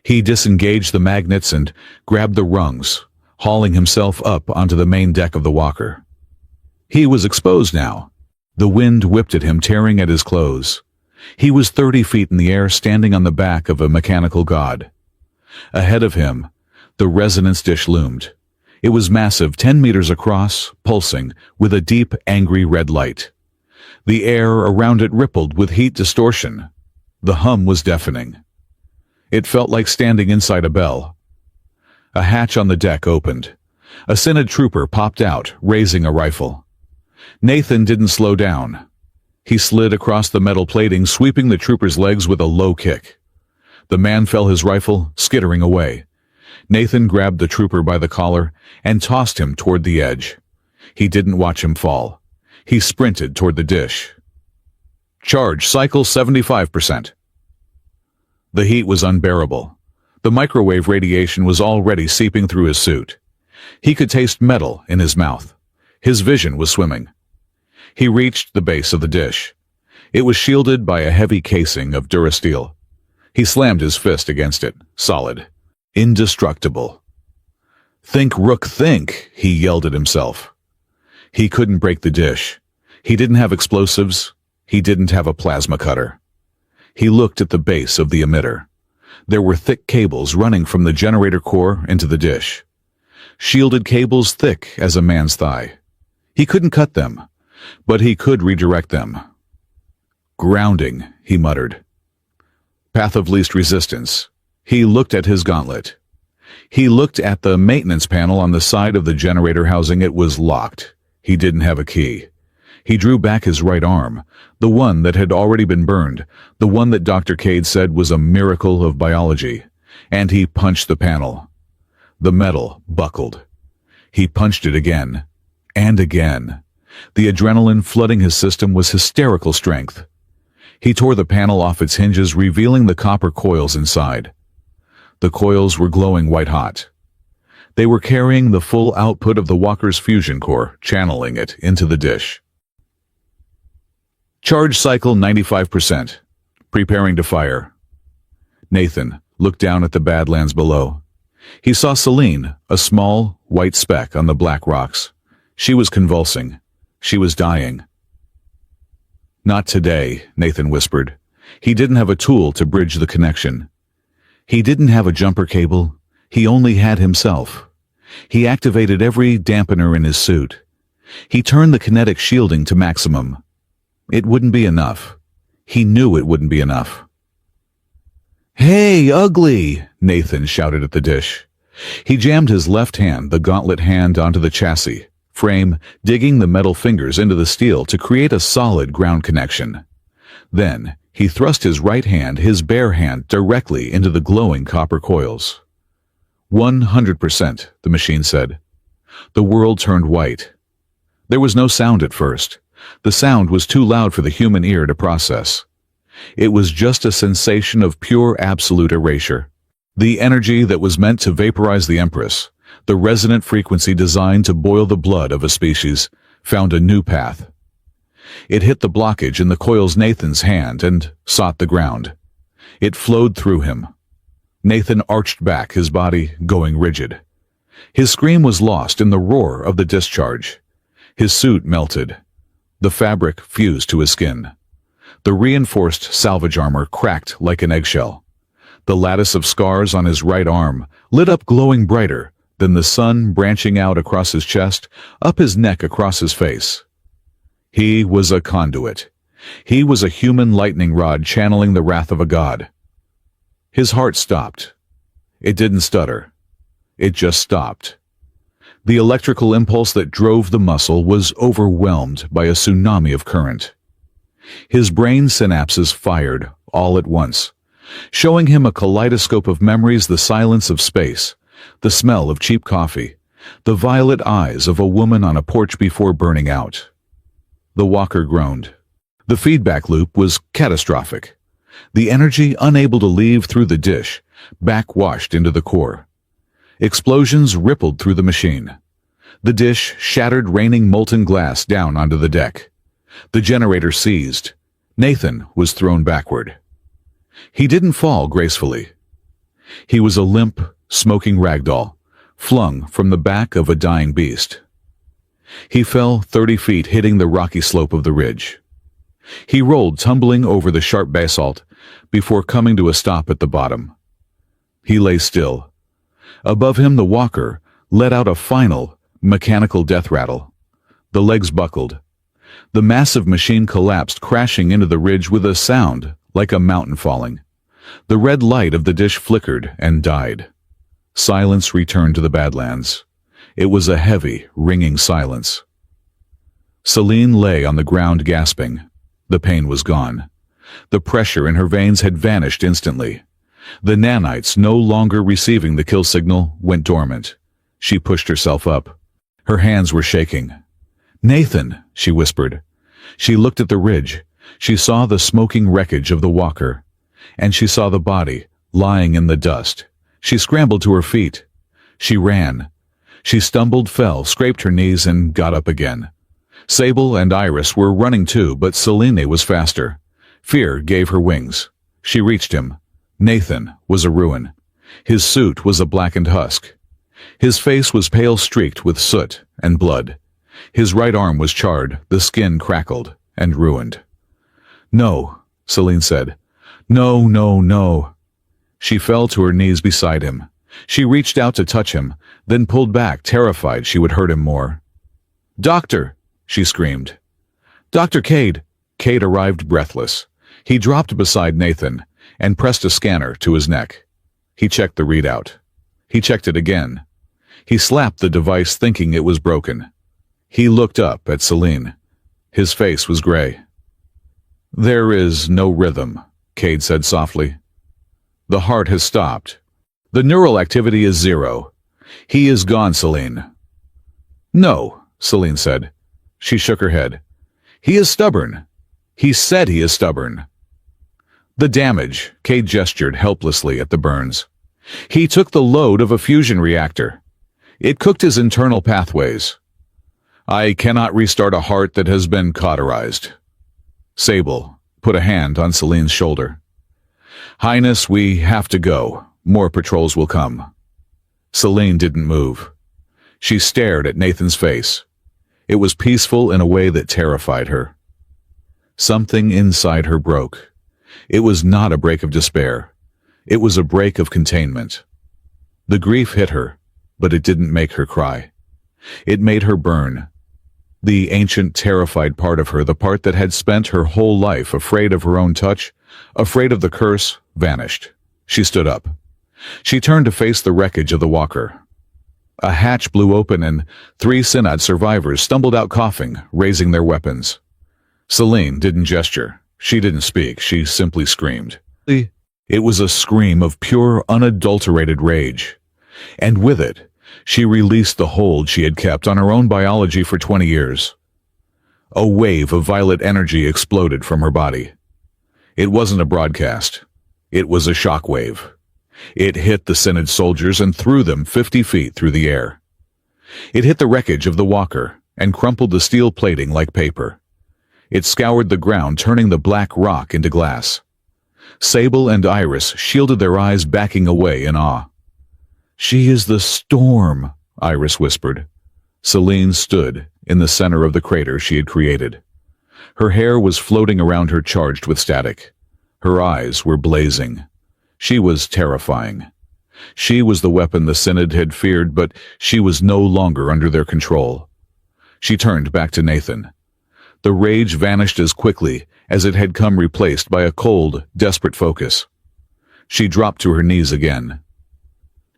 He disengaged the magnets and grabbed the rungs, hauling himself up onto the main deck of the walker. He was exposed now. The wind whipped at him, tearing at his clothes. He was 30 feet in the air, standing on the back of a mechanical god. Ahead of him, the resonance dish loomed. It was massive, 10 meters across, pulsing, with a deep, angry red light. The air around it rippled with heat distortion. The hum was deafening. It felt like standing inside a bell. A hatch on the deck opened. A Synod trooper popped out, raising a rifle. Nathan didn't slow down. He slid across the metal plating, sweeping the trooper's legs with a low kick. The man fell, his rifle skittering away. Nathan grabbed the trooper by the collar and tossed him toward the edge. He didn't watch him fall. He sprinted toward the dish. "Charge cycle 75%. The heat was unbearable. The microwave radiation was already seeping through his suit. He could taste metal in his mouth. His vision was swimming. He reached the base of the dish. It was shielded by a heavy casing of Durasteel. He slammed his fist against it, solid, indestructible. "Think, Rook, think," he yelled at himself. He couldn't break the dish. He didn't have explosives. He didn't have a plasma cutter. He looked at the base of the emitter. There were thick cables running from the generator core into the dish. Shielded cables thick as a man's thigh. He couldn't cut them, but he could redirect them. "Grounding," he muttered. "Path of least resistance." He looked at his gauntlet. He looked at the maintenance panel on the side of the generator housing. It was locked. He didn't have a key. He drew back his right arm, the one that had already been burned, the one that Dr. Cade said was a miracle of biology, and he punched the panel. The metal buckled. He punched it again, and again. The adrenaline flooding his system was hysterical strength. He tore the panel off its hinges, revealing the copper coils inside. The coils were glowing white-hot. They were carrying the full output of the walker's fusion core, channeling it into the dish. "Charge cycle 95%. Preparing to fire." Nathan looked down at the Badlands below. He saw Celine, a small, white speck on the black rocks. She was convulsing. She was dying. "Not today," Nathan whispered. He didn't have a tool to bridge the connection. He didn't have a jumper cable. He only had himself. He activated every dampener in his suit. He turned the kinetic shielding to maximum. It wouldn't be enough. He knew it wouldn't be enough. "Hey, ugly!" Nathan shouted at the dish. He jammed his left hand, the gauntlet hand, onto the chassis frame, digging the metal fingers into the steel to create a solid ground connection. Then he thrust his right hand, his bare hand, directly into the glowing copper coils. 100%, the machine said. The world turned white. There was no sound at first. The sound was too loud for the human ear to process. It was just a sensation of pure absolute erasure. The energy that was meant to vaporize the Empress, the resonant frequency designed to boil the blood of a species, found a new path. It hit the blockage in the coils Nathan's hand and sought the ground. It flowed through him. Nathan arched back, his body going rigid. His scream was lost in the roar of the discharge. His suit melted. The fabric fused to his skin. The reinforced salvage armor cracked like an eggshell. The lattice of scars on his right arm lit up glowing brighter than the sun branching out across his chest, up his neck across his face. He was a conduit. He was a human lightning rod channeling the wrath of a god. His heart stopped. It didn't stutter. It just stopped. The electrical impulse that drove the muscle was overwhelmed by a tsunami of current. His brain synapses fired all at once, showing him a kaleidoscope of memories: the silence of space, the smell of cheap coffee, the violet eyes of a woman on a porch before burning out. The walker groaned. The feedback loop was catastrophic. The energy, unable to leave through the dish, backwashed into the core. Explosions rippled through the machine. The dish shattered, raining molten glass down onto the deck. The generator seized. Nathan was thrown backward. He didn't fall gracefully. He was a limp, smoking ragdoll, flung from the back of a dying beast. He fell 30 feet, hitting the rocky slope of the ridge. He rolled, tumbling over the sharp basalt, before coming to a stop at the bottom. He lay still. Above him, the walker let out a final, mechanical death rattle. The legs buckled. The massive machine collapsed, crashing into the ridge with a sound like a mountain falling. The red light of the dish flickered and died. Silence returned to the Badlands. It was a heavy, ringing silence. Celine lay on the ground, gasping. The pain was gone. The pressure in her veins had vanished instantly. The nanites, no longer receiving the kill signal, went dormant. She pushed herself up. Her hands were shaking. "Nathan," she whispered. She looked at the ridge. She saw the smoking wreckage of the walker, and she saw the body lying in the dust. She scrambled to her feet. She ran. She stumbled, fell, scraped her knees, and got up again. Sable and Iris were running too, but Selene was faster. Fear gave her wings. She reached him. Nathan was a ruin. His suit was a blackened husk. His face was pale, streaked with soot and blood. His right arm was charred, the skin crackled and ruined. "No," Celine said. "No, no, no." She fell to her knees beside him. She reached out to touch him, then pulled back, terrified she would hurt him more. "Doctor!" she screamed. "Dr. Cade!" Cade arrived breathless. He dropped beside Nathan and pressed a scanner to his neck. He checked the readout. He checked it again. He slapped the device, thinking it was broken. He looked up at Celine. His face was gray. "There is no rhythm," Cade said softly. "The heart has stopped. The neural activity is zero. He is gone, Celine." "No," Celine said. She shook her head. "He is stubborn. He said he is stubborn." "The damage," Cade gestured helplessly at the burns. "He took the load of a fusion reactor. It cooked his internal pathways. I cannot restart a heart that has been cauterized." Sable put a hand on Celine's shoulder. "Highness, we have to go. More patrols will come." Celine didn't move. She stared at Nathan's face. It was peaceful in a way that terrified her. Something inside her broke. It was not a break of despair. It was a break of containment. The grief hit her, but it didn't make her cry. It made her burn. The ancient, terrified part of her, the part that had spent her whole life afraid of her own touch, afraid of the curse, vanished. She stood up. She turned to face the wreckage of the walker. A hatch blew open and 3 Synod survivors stumbled out coughing, raising their weapons. Celine didn't gesture. She didn't speak. She simply screamed. It was a scream of pure, unadulterated rage. And with it, she released the hold she had kept on her own biology for 20 years. A wave of violet energy exploded from her body. It wasn't a broadcast. It was a shock wave. It hit the Synod soldiers and threw them 50 feet through the air. It hit the wreckage of the walker and crumpled the steel plating like paper. It scoured the ground, turning the black rock into glass. Sable and Iris shielded their eyes, backing away in awe. "She is the storm," Iris whispered. Celine stood in the center of the crater she had created. Her hair was floating around her, charged with static. Her eyes were blazing. She was terrifying. She was the weapon the Synod had feared, but she was no longer under their control. She turned back to Nathan. The rage vanished as quickly as it had come, replaced by a cold, desperate focus. She dropped to her knees again.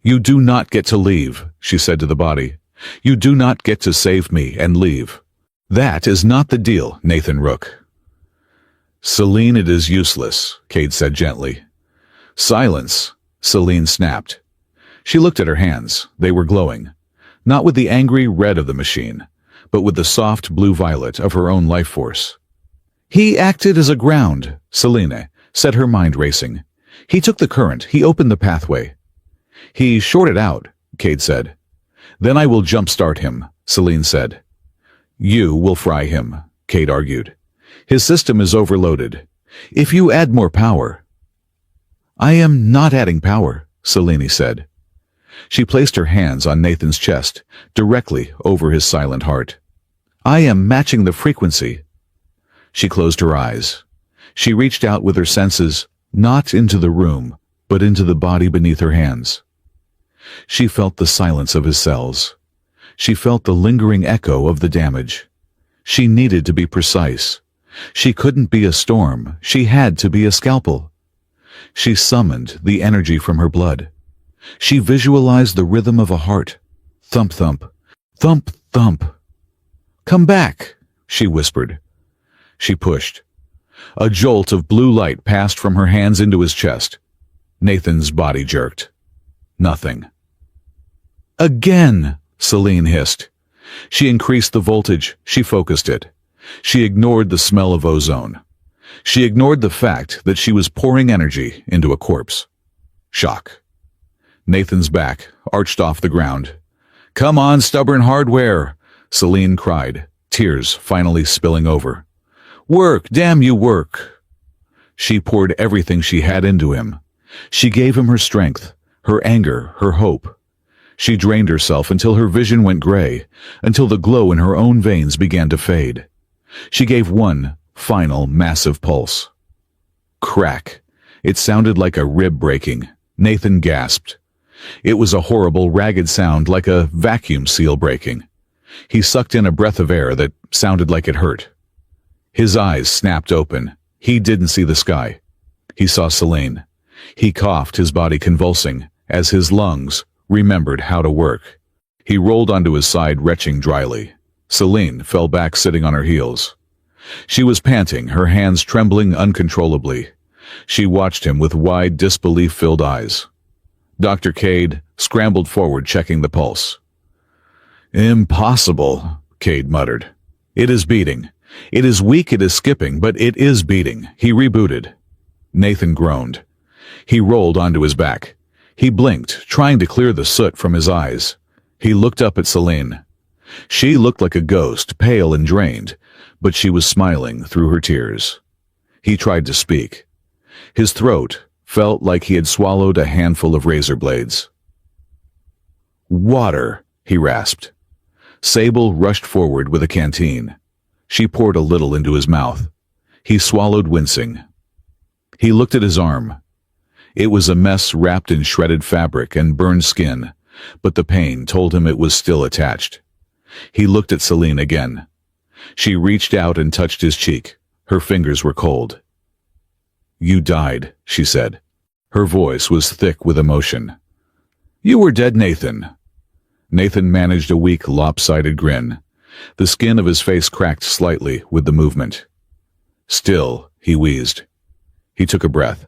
"You do not get to leave," she said to the body. "You do not get to save me and leave. That is not the deal, Nathan Rook." "Celine, it is useless," Cade said gently. "Silence," Celine snapped. She looked at her hands. They were glowing, not with the angry red of the machine, but with the soft blue-violet of her own life force. "He acted as a ground," Celine said, her mind racing. "He took the current. He opened the pathway." "He shorted out," Cade said. "Then I will jumpstart him," Celine said. "You will fry him," Cade argued. "His system is overloaded. If you add more power—" "I am not adding power," Celine said. She placed her hands on Nathan's chest, directly over his silent heart. "I am matching the frequency." She closed her eyes. She reached out with her senses, not into the room, but into the body beneath her hands. She felt the silence of his cells. She felt the lingering echo of the damage. She needed to be precise. She couldn't be a storm. She had to be a scalpel. She summoned the energy from her blood. She visualized the rhythm of a heart. Thump, thump. Thump, thump. "Come back," she whispered. She pushed. A jolt of blue light passed from her hands into his chest. Nathan's body jerked. Nothing. "Again," Celine hissed. She increased the voltage. She focused it. She ignored the smell of ozone. She ignored the fact that she was pouring energy into a corpse. Shock. Nathan's back arched off the ground. "Come on, stubborn hardware," Celine cried, tears finally spilling over. "Work, damn you, work." She poured everything she had into him. She gave him her strength, her anger, her hope. She drained herself until her vision went gray, until the glow in her own veins began to fade. She gave one final massive pulse. Crack. It sounded like a rib breaking. Nathan gasped. It was a horrible, ragged sound, like a vacuum seal breaking. He sucked in a breath of air that sounded like it hurt. His eyes snapped open. He didn't see the sky. He saw Celine. He coughed, his body convulsing, as his lungs remembered how to work. He rolled onto his side, retching dryly. Celine fell back, sitting on her heels. She was panting, her hands trembling uncontrollably. She watched him with wide, disbelief-filled eyes. Dr. Cade scrambled forward, checking the pulse. "Impossible," Cade muttered. "It is beating. It is weak, it is skipping, but it is beating." He rebooted. Nathan groaned. He rolled onto his back. He blinked, trying to clear the soot from his eyes. He looked up at Celine. She looked like a ghost, pale and drained, but she was smiling through her tears. He tried to speak. His throat felt like he had swallowed a handful of razor blades. "Water," he rasped. Sable rushed forward with a canteen. She poured a little into his mouth. He swallowed, wincing. He looked at his arm. It was a mess, wrapped in shredded fabric and burned skin, but the pain told him it was still attached. He looked at Celine again. She reached out and touched his cheek. Her fingers were cold. "You died," she said. Her voice was thick with emotion. "You were dead, Nathan." Nathan managed a weak, lopsided grin. The skin of his face cracked slightly with the movement. "Still," he wheezed. He took a breath.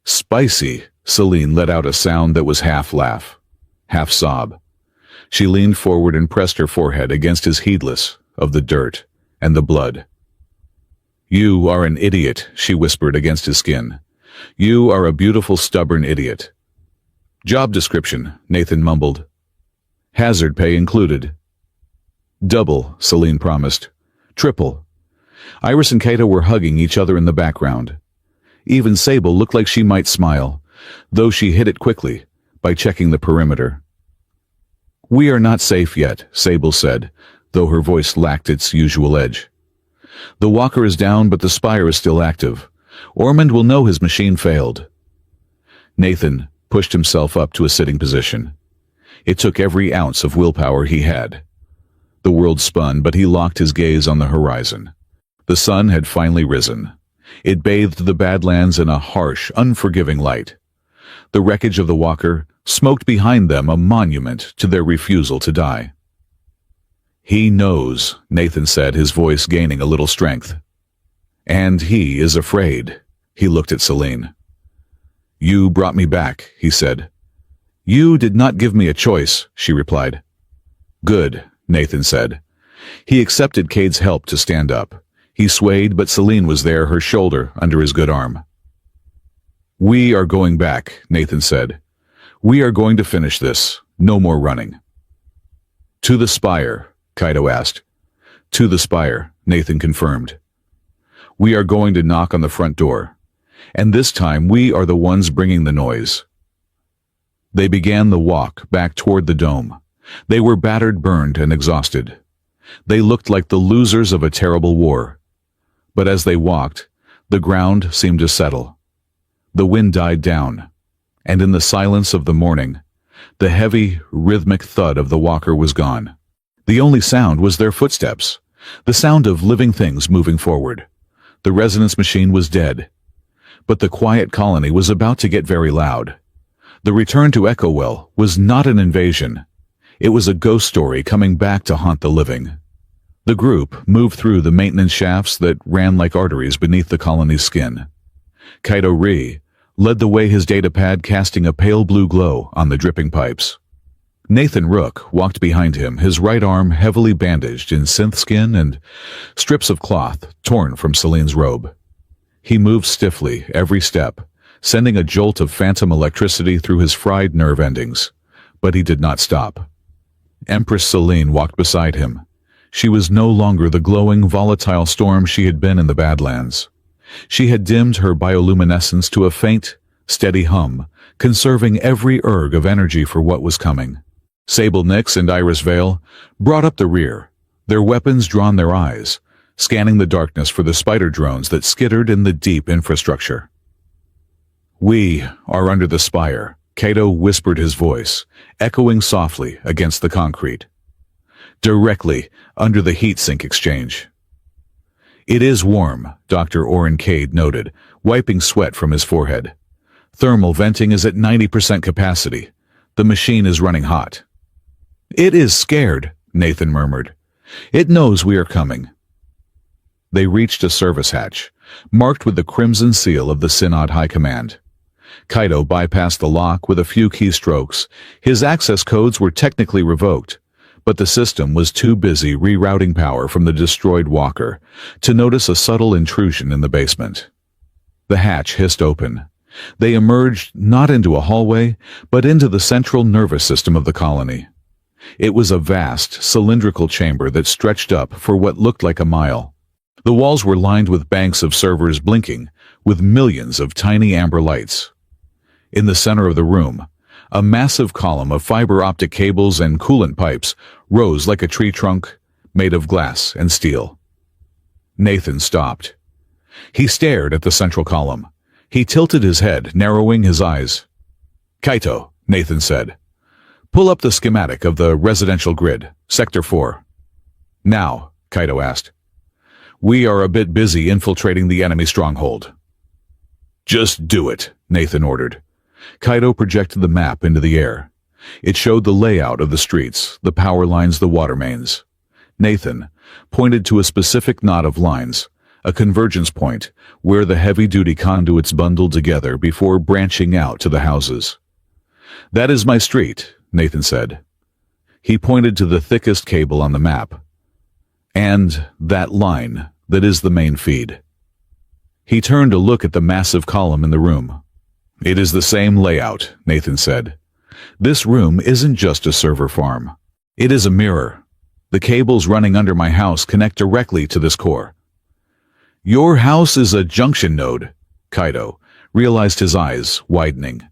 "Spicy," Celine let out a sound that was half laugh, half sob. She leaned forward and pressed her forehead against his, heedless of the dirt and the blood. "You are an idiot," she whispered against his skin. "You are a beautiful, stubborn idiot." "Job description," Nathan mumbled. "Hazard pay included." "Double," Celine promised. "Triple." Iris and Kato were hugging each other in the background. Even Sable looked like she might smile, though she hid it quickly by checking the perimeter. We are not safe yet, Sable said, though her voice lacked its usual edge. The walker is down, but the spire is still active. Ormond will know his machine failed. Nathan pushed himself up to a sitting position. It took every ounce of willpower he had. The world spun, but he locked his gaze on the horizon. The sun had finally risen. It bathed the Badlands in a harsh, unforgiving light. The wreckage of the walker smoked behind them, a monument to their refusal to die. He knows, Nathan said, his voice gaining a little strength. And he is afraid. He looked at Celine. You brought me back, he said. You did not give me a choice, she replied. Good, Nathan said. He accepted Cade's help to stand up. He swayed, but Celine was there, her shoulder under his good arm. We are going back, Nathan said. We are going to finish this. No more running. To the spire, Kaito asked. To the spire, Nathan confirmed. We are going to knock on the front door. And this time we are the ones bringing the noise. They began the walk back toward the dome. They were battered, burned, and exhausted. They looked like the losers of a terrible war. But as they walked, the ground seemed to settle. The wind died down, and in the silence of the morning, the heavy, rhythmic thud of the walker was gone. The only sound was their footsteps, the sound of living things moving forward. The resonance machine was dead, but the quiet colony was about to get very loud. The return to Echo-Well was not an invasion. It was a ghost story coming back to haunt the living. The group moved through the maintenance shafts that ran like arteries beneath the colony's skin. Kaito Ri led the way, his datapad casting a pale blue glow on the dripping pipes. Nathan Rook walked behind him, his right arm heavily bandaged in synth skin and strips of cloth torn from Celine's robe. He moved stiffly every step, sending a jolt of phantom electricity through his fried nerve endings. But he did not stop. Empress Celine walked beside him. She was no longer the glowing, volatile storm she had been in the Badlands. She had dimmed her bioluminescence to a faint, steady hum, conserving every erg of energy for what was coming. Sable Nyx and Iris Vale brought up the rear, their weapons drawn their eyes, scanning the darkness for the spider drones that skittered in the deep infrastructure. We are under the spire, Kaito whispered, his voice echoing softly against the concrete. Directly under the heat sink exchange. It is warm, Dr. Oren Cade noted, wiping sweat from his forehead. Thermal venting is at 90% capacity. The machine is running hot. It is scared, Nathan murmured. It knows we are coming. They reached a service hatch, marked with the crimson seal of the Synod High Command. Kaito bypassed the lock with a few keystrokes. His access codes were technically revoked, but the system was too busy rerouting power from the destroyed walker to notice a subtle intrusion in the basement. The hatch hissed open. They emerged not into a hallway, but into the central nervous system of the colony. It was a vast, cylindrical chamber that stretched up for what looked like a mile. The walls were lined with banks of servers blinking, with millions of tiny amber lights. In the center of the room, a massive column of fiber-optic cables and coolant pipes rose like a tree trunk made of glass and steel. Nathan stopped. He stared at the central column. He tilted his head, narrowing his eyes. Kaito, Nathan said. Pull up the schematic of the residential grid, Sector 4. Now, Kaito asked. We are a bit busy infiltrating the enemy stronghold. Just do it, Nathan ordered. Kaito projected the map into the air. It showed the layout of the streets, the power lines, the water mains. Nathan pointed to a specific knot of lines, a convergence point where the heavy-duty conduits bundled together before branching out to the houses. That is my street, Nathan said. He pointed to the thickest cable on the map. And that line that is the main feed. He turned to look at the massive column in the room. It is the same layout, Nathan said. This room isn't just a server farm. It is a mirror. The cables running under my house connect directly to this core. Your house is a junction node, Kaito realized, his eyes widening.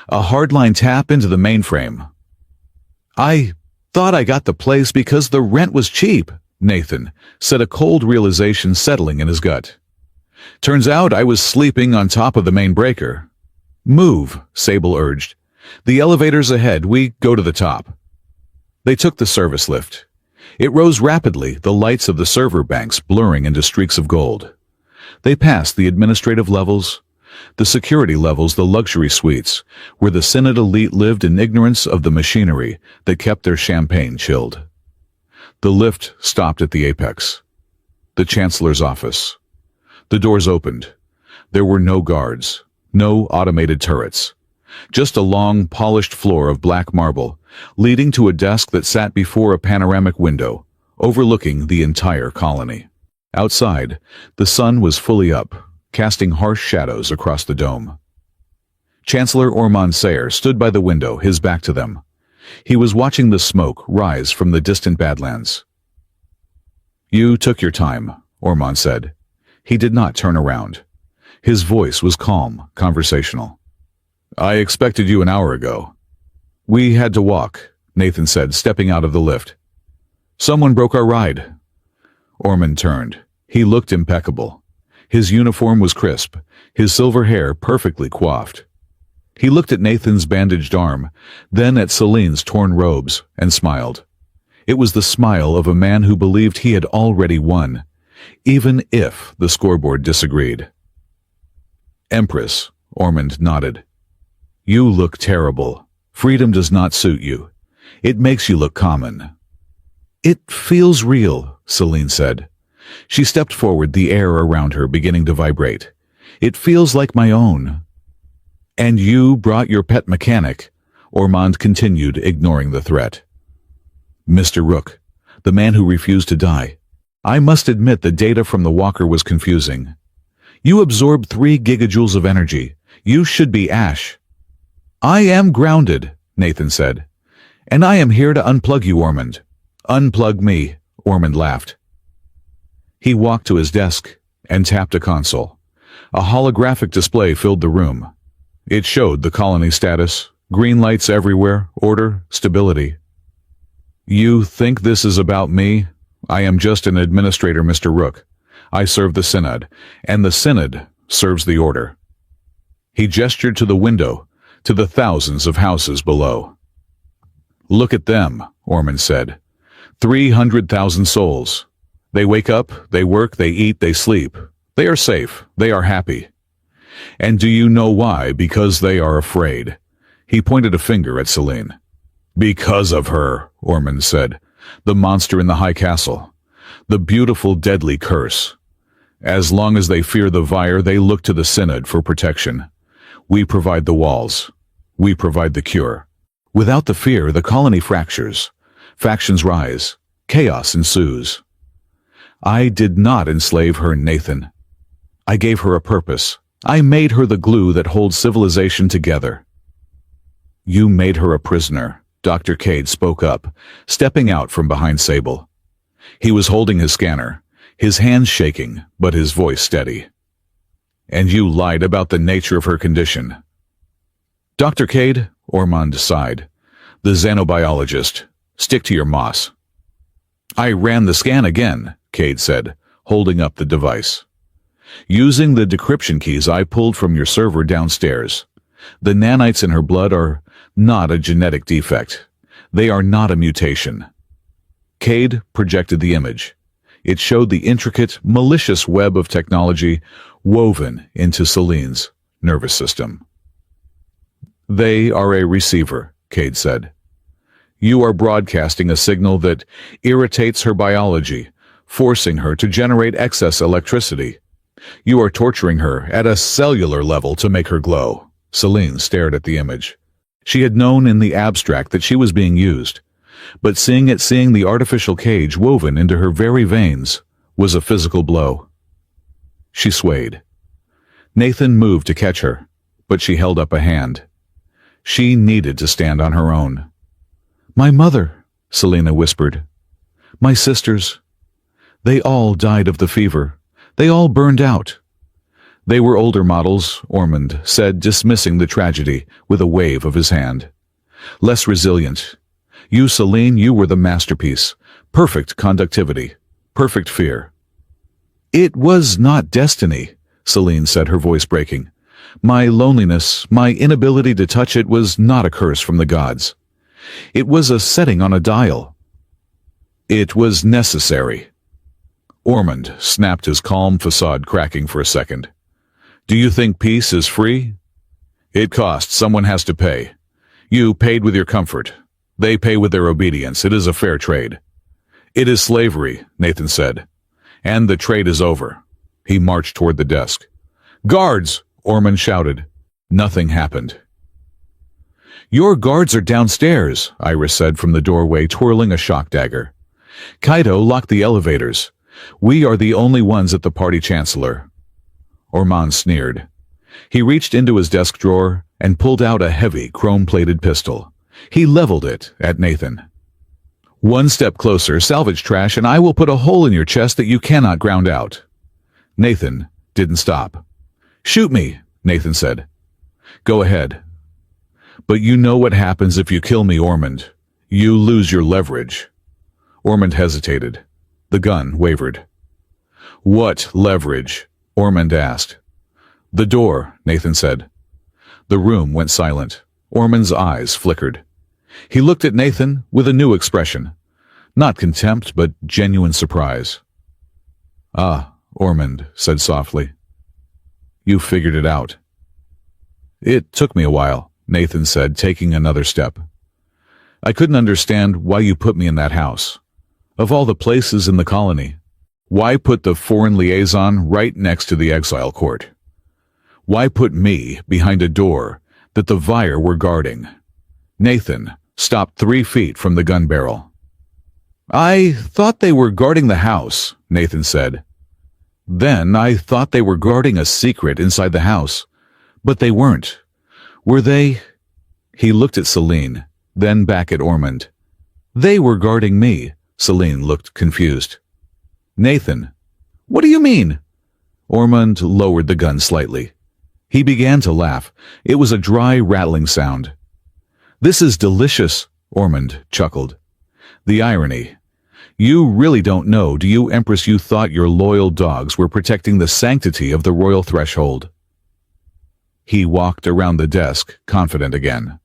A hardline tap into the mainframe. I Thought I got the place because the rent was cheap, Nathan said, a cold realization settling in his gut. Turns out I was sleeping on top of the main breaker. Move, Sable urged. The elevator's ahead, we go to the top. They took the service lift. It rose rapidly, the lights of the server banks blurring into streaks of gold. They passed the administrative levels, the security levels, the luxury suites, where the Synod elite lived in ignorance of the machinery that kept their champagne chilled. The lift stopped at the apex. The Chancellor's office. The doors opened. There were no guards, no automated turrets. Just a long, polished floor of black marble, leading to a desk that sat before a panoramic window, overlooking the entire colony. Outside, the sun was fully up, casting harsh shadows across the dome. Chancellor Ormond Sayer stood by the window, his back to them. He was watching the smoke rise from the distant Badlands. You took your time, Ormond said. He did not turn around. His voice was calm, conversational. I expected you an hour ago. We had to walk, Nathan said, stepping out of the lift. Someone broke our ride. Ormond turned. He looked impeccable. His uniform was crisp, his silver hair perfectly coiffed. He looked at Nathan's bandaged arm, then at Celine's torn robes, and smiled. It was the smile of a man who believed he had already won, even if the scoreboard disagreed. Empress, Ormond nodded. You look terrible. Freedom does not suit you. It makes you look common. It feels real, Celine said. She stepped forward, the air around her beginning to vibrate. It feels like my own. And you brought your pet mechanic, Ormond continued, ignoring the threat. Mr. Rook, the man who refused to die. I must admit the data from the walker was confusing. You absorbed 3 gigajoules of energy. You should be ash. I am grounded, Nathan said. And I am here to unplug you, Ormond. Unplug me, Ormond laughed. He walked to his desk and tapped a console. A holographic display filled the room. It showed the colony status, green lights everywhere, order, stability. You think this is about me? I am just an administrator, Mr. Rook. I serve the Synod, and the Synod serves the Order. He gestured to the window, to the thousands of houses below. Look at them, Ormond said. 300,000 souls. They wake up, they work, they eat, they sleep. They are safe, they are happy. And do you know why? Because they are afraid. He pointed a finger at Celine. Because of her, Ormond said. The monster in the high castle. The beautiful, deadly curse. As long as they fear the Vire, they look to the Synod for protection. We provide the walls. We provide the cure. Without the fear, the colony fractures. Factions rise. Chaos ensues. I did not enslave her, Nathan. I gave her a purpose. I made her the glue that holds civilization together. You made her a prisoner, Dr. Cade spoke up, stepping out from behind Sable. He was holding his scanner, his hands shaking, but his voice steady. And you lied about the nature of her condition. Dr. Cade, Ormond sighed. The xenobiologist. Stick to your moss. I ran the scan again, Cade said, holding up the device. Using the decryption keys I pulled from your server downstairs. The nanites in her blood are not a genetic defect. They are not a mutation. Cade projected the image. It showed the intricate, malicious web of technology woven into Celine's nervous system. They are a receiver, Cade said. You are broadcasting a signal that irritates her biology, forcing her to generate excess electricity. You are torturing her at a cellular level to make her glow. Celine stared at the image. She had known in the abstract that she was being used, but seeing the artificial cage woven into her very veins was a physical blow. She swayed. Nathan moved to catch her, but she held up a hand. She needed to stand on her own. My mother, Selena whispered. My sisters. They all died of the fever. They all burned out. They were older models, Ormond said, dismissing the tragedy with a wave of his hand. Less resilient. You, Celine, you were the masterpiece. Perfect conductivity. Perfect fear. It was not destiny, Celine said, her voice breaking. My loneliness, my inability to touch it was not a curse from the gods. It was a setting on a dial. It was necessary. Ormond snapped, his calm facade cracking for a second. Do you think peace is free? It costs. Someone has to pay. You paid with your comfort. They pay with their obedience. It is a fair trade. It is slavery, Nathan said. And the trade is over. He marched toward the desk. Guards! Ormond shouted. Nothing happened. Your guards are downstairs, Iris said from the doorway, twirling a shock dagger. Kaito locked the elevators. We are the only ones at the party, Chancellor. Ormond sneered. He reached into his desk drawer and pulled out a heavy, chrome-plated pistol. He leveled it at Nathan. One step closer, salvage trash, and I will put a hole in your chest that you cannot ground out. Nathan didn't stop. Shoot me, Nathan said. Go ahead. But you know what happens if you kill me, Ormond. You lose your leverage. Ormond hesitated. The gun wavered. What leverage? Ormond asked. The door, Nathan said. The room went silent. Ormond's eyes flickered. He looked at Nathan with a new expression. Not contempt, but genuine surprise. Ah, Ormond said softly. You figured it out. It took me a while, Nathan said, taking another step. I couldn't understand why you put me in that house. Of all the places in the colony, why put the foreign liaison right next to the exile court? Why put me behind a door that the Vire were guarding? Nathan stopped 3 feet from the gun barrel. I thought they were guarding the house, Nathan said. Then I thought they were guarding a secret inside the house, but they weren't. Were they? He looked at Celine, then back at Ormond. They were guarding me. Celine looked confused. Nathan, what do you mean? Ormond lowered the gun slightly. He began to laugh. It was a dry, rattling sound. This is delicious, Ormond chuckled. The irony. You really don't know, do you, Empress? You thought your loyal dogs were protecting the sanctity of the royal threshold. He walked around the desk, confident again.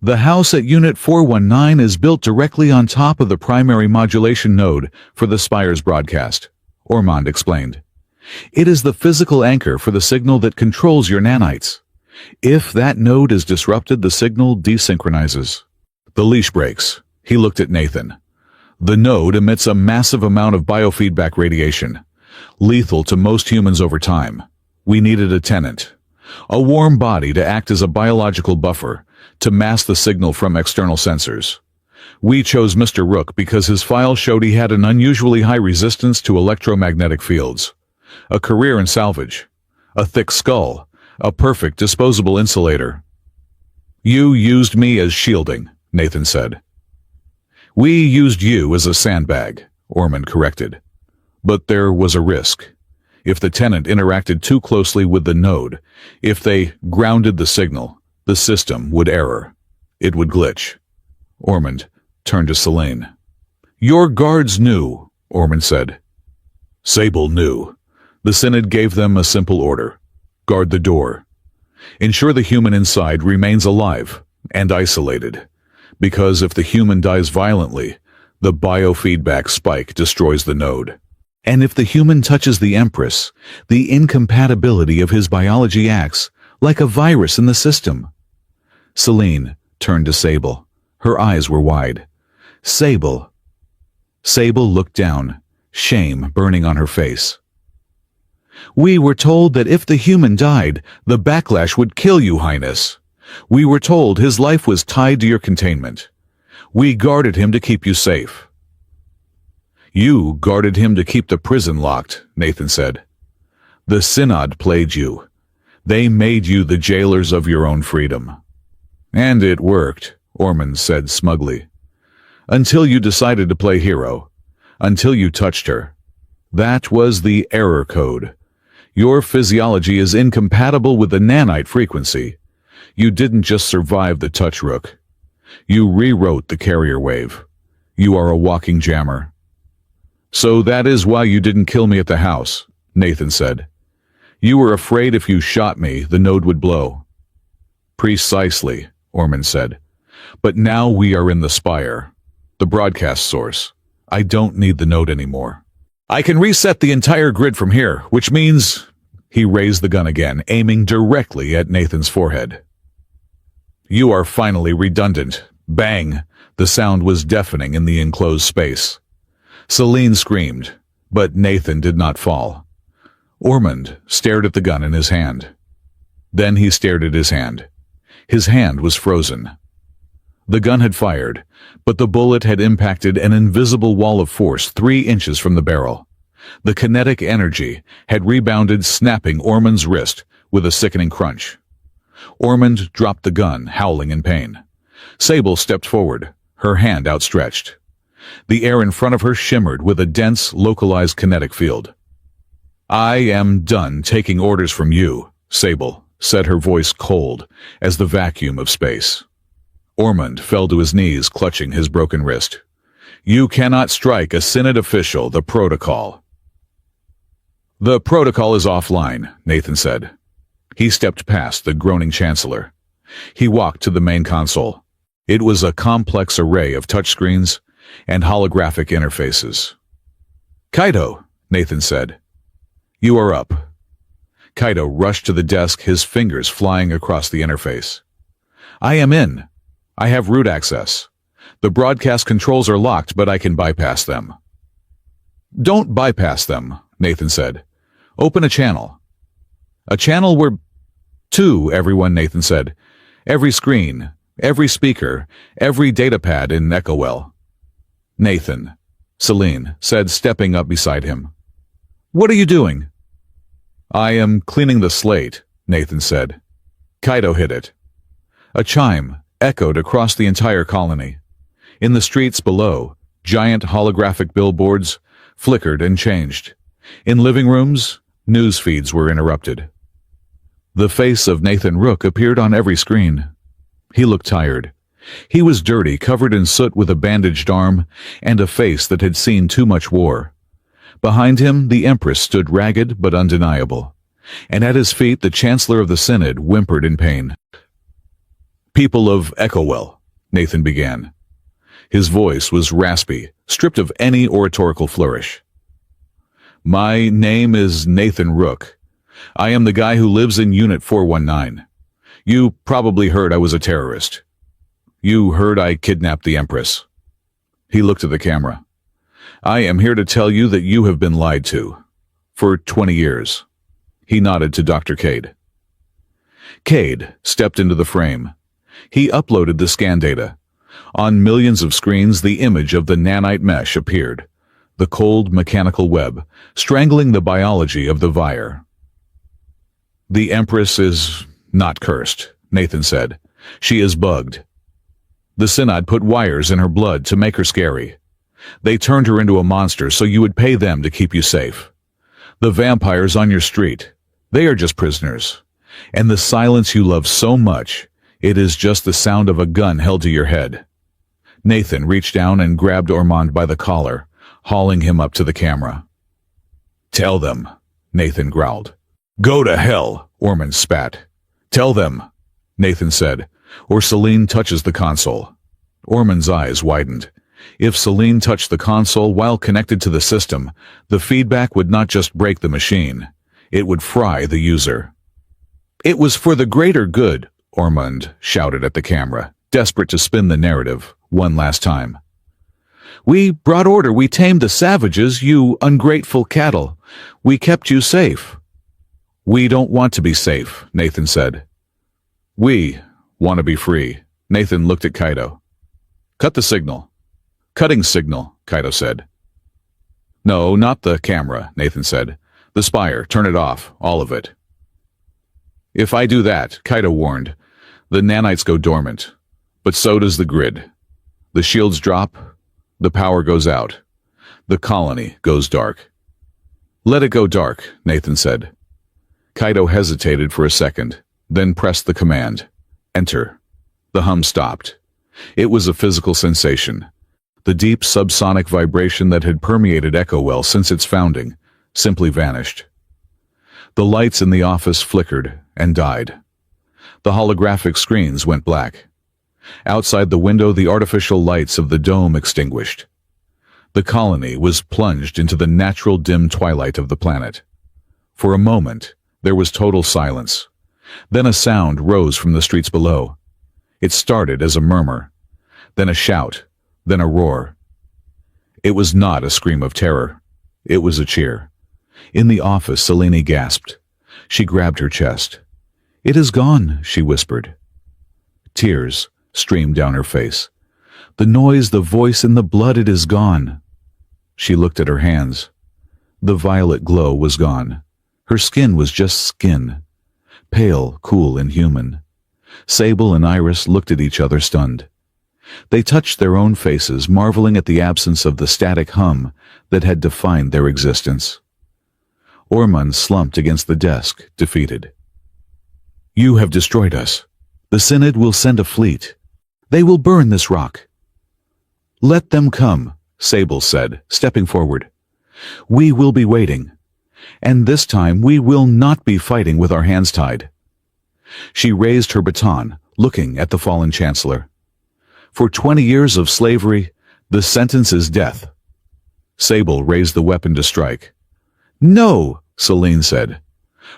The house at Unit 419 is built directly on top of the primary modulation node for the Spire's broadcast, Ormond explained. It is the physical anchor for the signal that controls your nanites. If that node is disrupted, the signal desynchronizes. The leash breaks. He looked at Nathan. The node emits a massive amount of biofeedback radiation, lethal to most humans over time. We needed a tenant, a warm body to act as a biological buffer, to mask the signal from external sensors. We chose Mr. Rook because his file showed he had an unusually high resistance to electromagnetic fields, a career in salvage, a thick skull, a perfect disposable insulator. You used me as shielding, Nathan said. We used you as a sandbag, Ormond corrected. But there was a risk. If the tenant interacted too closely with the node, if they grounded the signal, the system would error. It would glitch. Ormond turned to Celine. Your guards knew, Ormond said. Sable knew. The Synod gave them a simple order. Guard the door. Ensure the human inside remains alive and isolated. Because if the human dies violently, the biofeedback spike destroys the node. And if the human touches the Empress, the incompatibility of his biology acts like a virus in the system. Celine turned to Sable. Her eyes were wide. Sable. Sable looked down, shame burning on her face. We were told that if the human died, the backlash would kill you, Highness. We were told his life was tied to your containment. We guarded him to keep you safe. You guarded him to keep the prison locked, Nathan said. The Synod played you. They made you the jailers of your own freedom. And it worked, Ormond said smugly. Until you decided to play hero. Until you touched her. That was the error code. Your physiology is incompatible with the nanite frequency. You didn't just survive the touch, Rook. You rewrote the carrier wave. You are a walking jammer. So that is why you didn't kill me at the house, Nathan said. You were afraid if you shot me, the node would blow. Precisely, Ormond said. But now we are in the Spire, the broadcast source. I don't need the node anymore. I can reset the entire grid from here, which means... He raised the gun again, aiming directly at Nathan's forehead. You are finally redundant. Bang! The sound was deafening in the enclosed space. Celine screamed, but Nathan did not fall. Ormond stared at the gun in his hand. Then he stared at his hand. His hand was frozen. The gun had fired, but the bullet had impacted an invisible wall of force 3 inches from the barrel. The kinetic energy had rebounded, snapping Ormond's wrist with a sickening crunch. Ormond dropped the gun, howling in pain. Sable stepped forward, her hand outstretched. The air in front of her shimmered with a dense, localized kinetic field. I am done taking orders from you, Sable said, her voice cold as the vacuum of space. Ormond fell to his knees, clutching his broken wrist. You cannot strike a Synod official, the protocol. The protocol is offline, Nathan said. He stepped past the groaning chancellor. He walked to the main console. It was a complex array of touchscreens and holographic interfaces. Kaito, Nathan said. You are up. Kaito rushed to the desk, his fingers flying across the interface. I am in. I have root access. The broadcast controls are locked, but I can bypass them. Don't bypass them, Nathan said. Open a channel. A channel where... 2, everyone, Nathan said. Every screen, every speaker, every datapad in EchoWell. Nathan, Celine said, stepping up beside him. What are you doing? I am cleaning the slate, Nathan said. Kaito hit it. A chime echoed across the entire colony. In the streets below, giant holographic billboards flickered and changed. In living rooms, news feeds were interrupted. The face of Nathan Rook appeared on every screen. He looked tired. He was dirty, covered in soot with a bandaged arm and a face that had seen too much war. Behind him, the Empress stood ragged but undeniable, and at his feet the Chancellor of the Synod whimpered in pain. People of EchoWell, Nathan began. His voice was raspy, stripped of any oratorical flourish. My name is Nathan Rook. I am the guy who lives in Unit 419. You probably heard I was a terrorist. You heard I kidnapped the Empress. He looked at the camera. I am here to tell you that you have been lied to. For 20 years. He nodded to Dr. Cade. Cade stepped into the frame. He uploaded the scan data. On millions of screens, the image of the nanite mesh appeared. The cold mechanical web, strangling the biology of the Vire. The Empress is not cursed, Nathan said. She is bugged. The Synod put wires in her blood to make her scary. They turned her into a monster so you would pay them to keep you safe. The vampires on your street, they are just prisoners. And the silence you love so much, it is just the sound of a gun held to your head. Nathan reached down and grabbed Ormond by the collar, hauling him up to the camera. Tell them, Nathan growled. Go to hell, Ormond spat. Tell them, Nathan said, or Celine touches the console. Ormond's eyes widened. If Celine touched the console while connected to the system, the feedback would not just break the machine, it would fry the user. It was for the greater good, Ormond shouted at the camera, desperate to spin the narrative one last time. We brought order, we tamed the savages, you ungrateful cattle. We kept you safe. We don't want to be safe, Nathan said. We want to be free. Nathan looked at Kaito. Cut the signal. Cutting signal, Kaito said. No, not the camera, Nathan said. The Spire, turn it off, all of it. If I do that, Kaito warned, the nanites go dormant, but so does the grid. The shields drop, the power goes out. The colony goes dark. Let it go dark, Nathan said. Kaito hesitated for a second, then pressed the command. Enter. The hum stopped. It was a physical sensation. The deep subsonic vibration that had permeated Echowell since its founding simply vanished. The lights in the office flickered and died. The holographic screens went black. Outside the window, the artificial lights of the dome extinguished. The colony was plunged into the natural dim twilight of the planet. For a moment, there was total silence. Then a sound rose from the streets below. It started as a murmur, then a shout, then a roar. It was not a scream of terror. It was a cheer. In the office, Selene gasped. She grabbed her chest. "It is gone," she whispered. Tears streamed down her face. "The noise, the voice, and the blood, it is gone." She looked at her hands. The violet glow was gone. Her skin was just skin. Pale, cool, and human. Sable and Iris looked at each other stunned. They touched their own faces, marveling at the absence of the static hum that had defined their existence. Ormond slumped against the desk, defeated. "You have destroyed us. The Synod will send a fleet. They will burn this rock." "Let them come," Sable said, stepping forward. "We will be waiting. And this time we will not be fighting with our hands tied." She raised her baton, looking at the fallen chancellor. "For 20 years of slavery, the sentence is death." Sable raised the weapon to strike. "No," Selene said.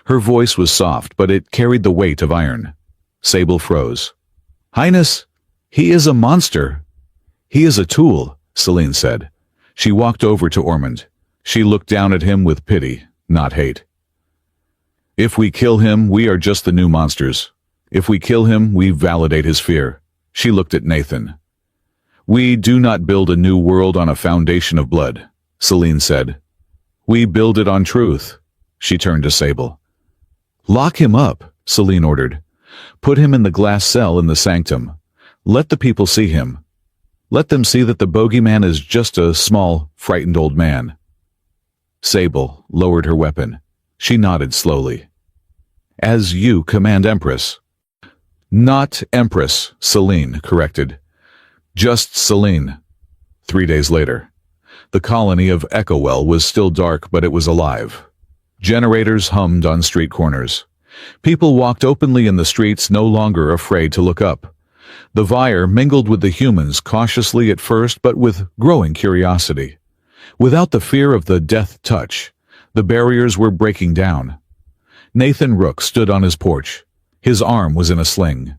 Her voice was soft, but it carried the weight of iron. Sable froze. "Highness, he is a monster." "He is a tool," Selene said. She walked over to Ormond. She looked down at him with pity, not hate. "If we kill him, we are just the new monsters. If we kill him, we validate his fear." She looked at Nathan. "We do not build a new world on a foundation of blood," Selene said. "We build it on truth." She turned to Sable. "Lock him up," Selene ordered. "Put him in the glass cell in the sanctum. Let the people see him. Let them see that the bogeyman is just a small, frightened old man." Sable lowered her weapon. She nodded slowly. "As you command, Empress." "Not Empress," Selene corrected. "Just Selene." 3 days later. The colony of Echowell was still dark, but it was alive. Generators hummed on street corners. People walked openly in the streets, no longer afraid to look up. The Vire mingled with the humans cautiously at first, but with growing curiosity. Without the fear of the death touch, the barriers were breaking down. Nathan Rook stood on his porch. His arm was in a sling.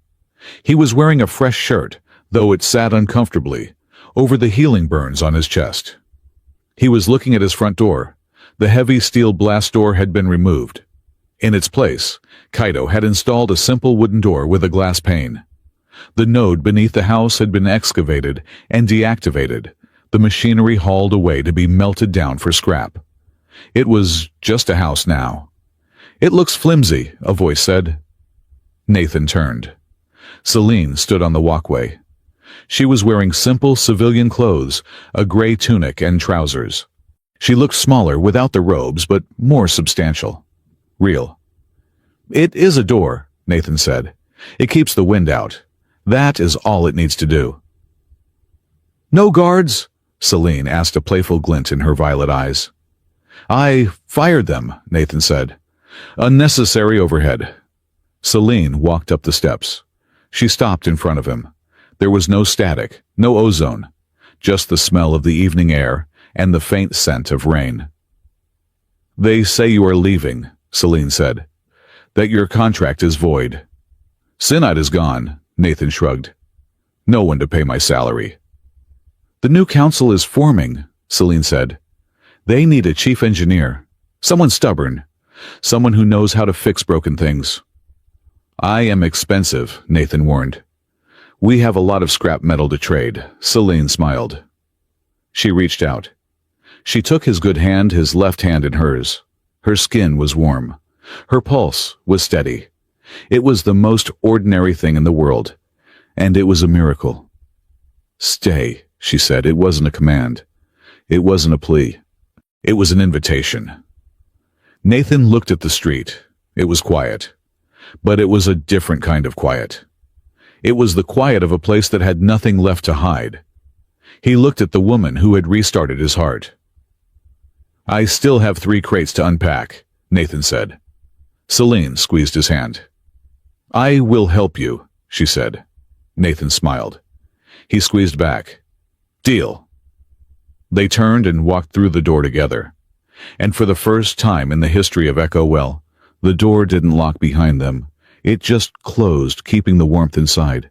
He was wearing a fresh shirt, though it sat uncomfortably, over the healing burns on his chest. He was looking at his front door. The heavy steel blast door had been removed. In its place, Kaito had installed a simple wooden door with a glass pane. The node beneath the house had been excavated and deactivated, the machinery hauled away to be melted down for scrap. It was just a house now. "It looks flimsy," a voice said. Nathan turned. Selene stood on the walkway. She was wearing simple civilian clothes, a gray tunic and trousers. She looked smaller without the robes, but more substantial. Real. "It is a door," Nathan said. "It keeps the wind out. That is all it needs to do." "No guards?" Selene asked, a playful glint in her violet eyes. "I fired them," Nathan said. "Unnecessary overhead." Selene walked up the steps. She stopped in front of him. There was no static, no ozone, just the smell of the evening air and the faint scent of rain. "They say you are leaving," Selene said. "That your contract is void." "Synod is gone," Nathan shrugged. "No one to pay my salary." "The new council is forming," Selene said. "They need a chief engineer, someone stubborn, someone who knows how to fix broken things." "I am expensive," Nathan warned. "We have a lot of scrap metal to trade," Selene smiled. She reached out. She took his good hand, his left hand in hers. Her skin was warm. Her pulse was steady. It was the most ordinary thing in the world, and it was a miracle. "Stay," she said. It wasn't a command. It wasn't a plea. It was an invitation. Nathan looked at the street. It was quiet. But it was a different kind of quiet. It was the quiet of a place that had nothing left to hide. He looked at the woman who had restarted his heart. "I still have 3 crates to unpack," Nathan said. Celine squeezed his hand. "I will help you," she said. Nathan smiled. He squeezed back. "Deal." They turned and walked through the door together. And for the first time in the history of Echo Well, the door didn't lock behind them. It just closed, keeping the warmth inside.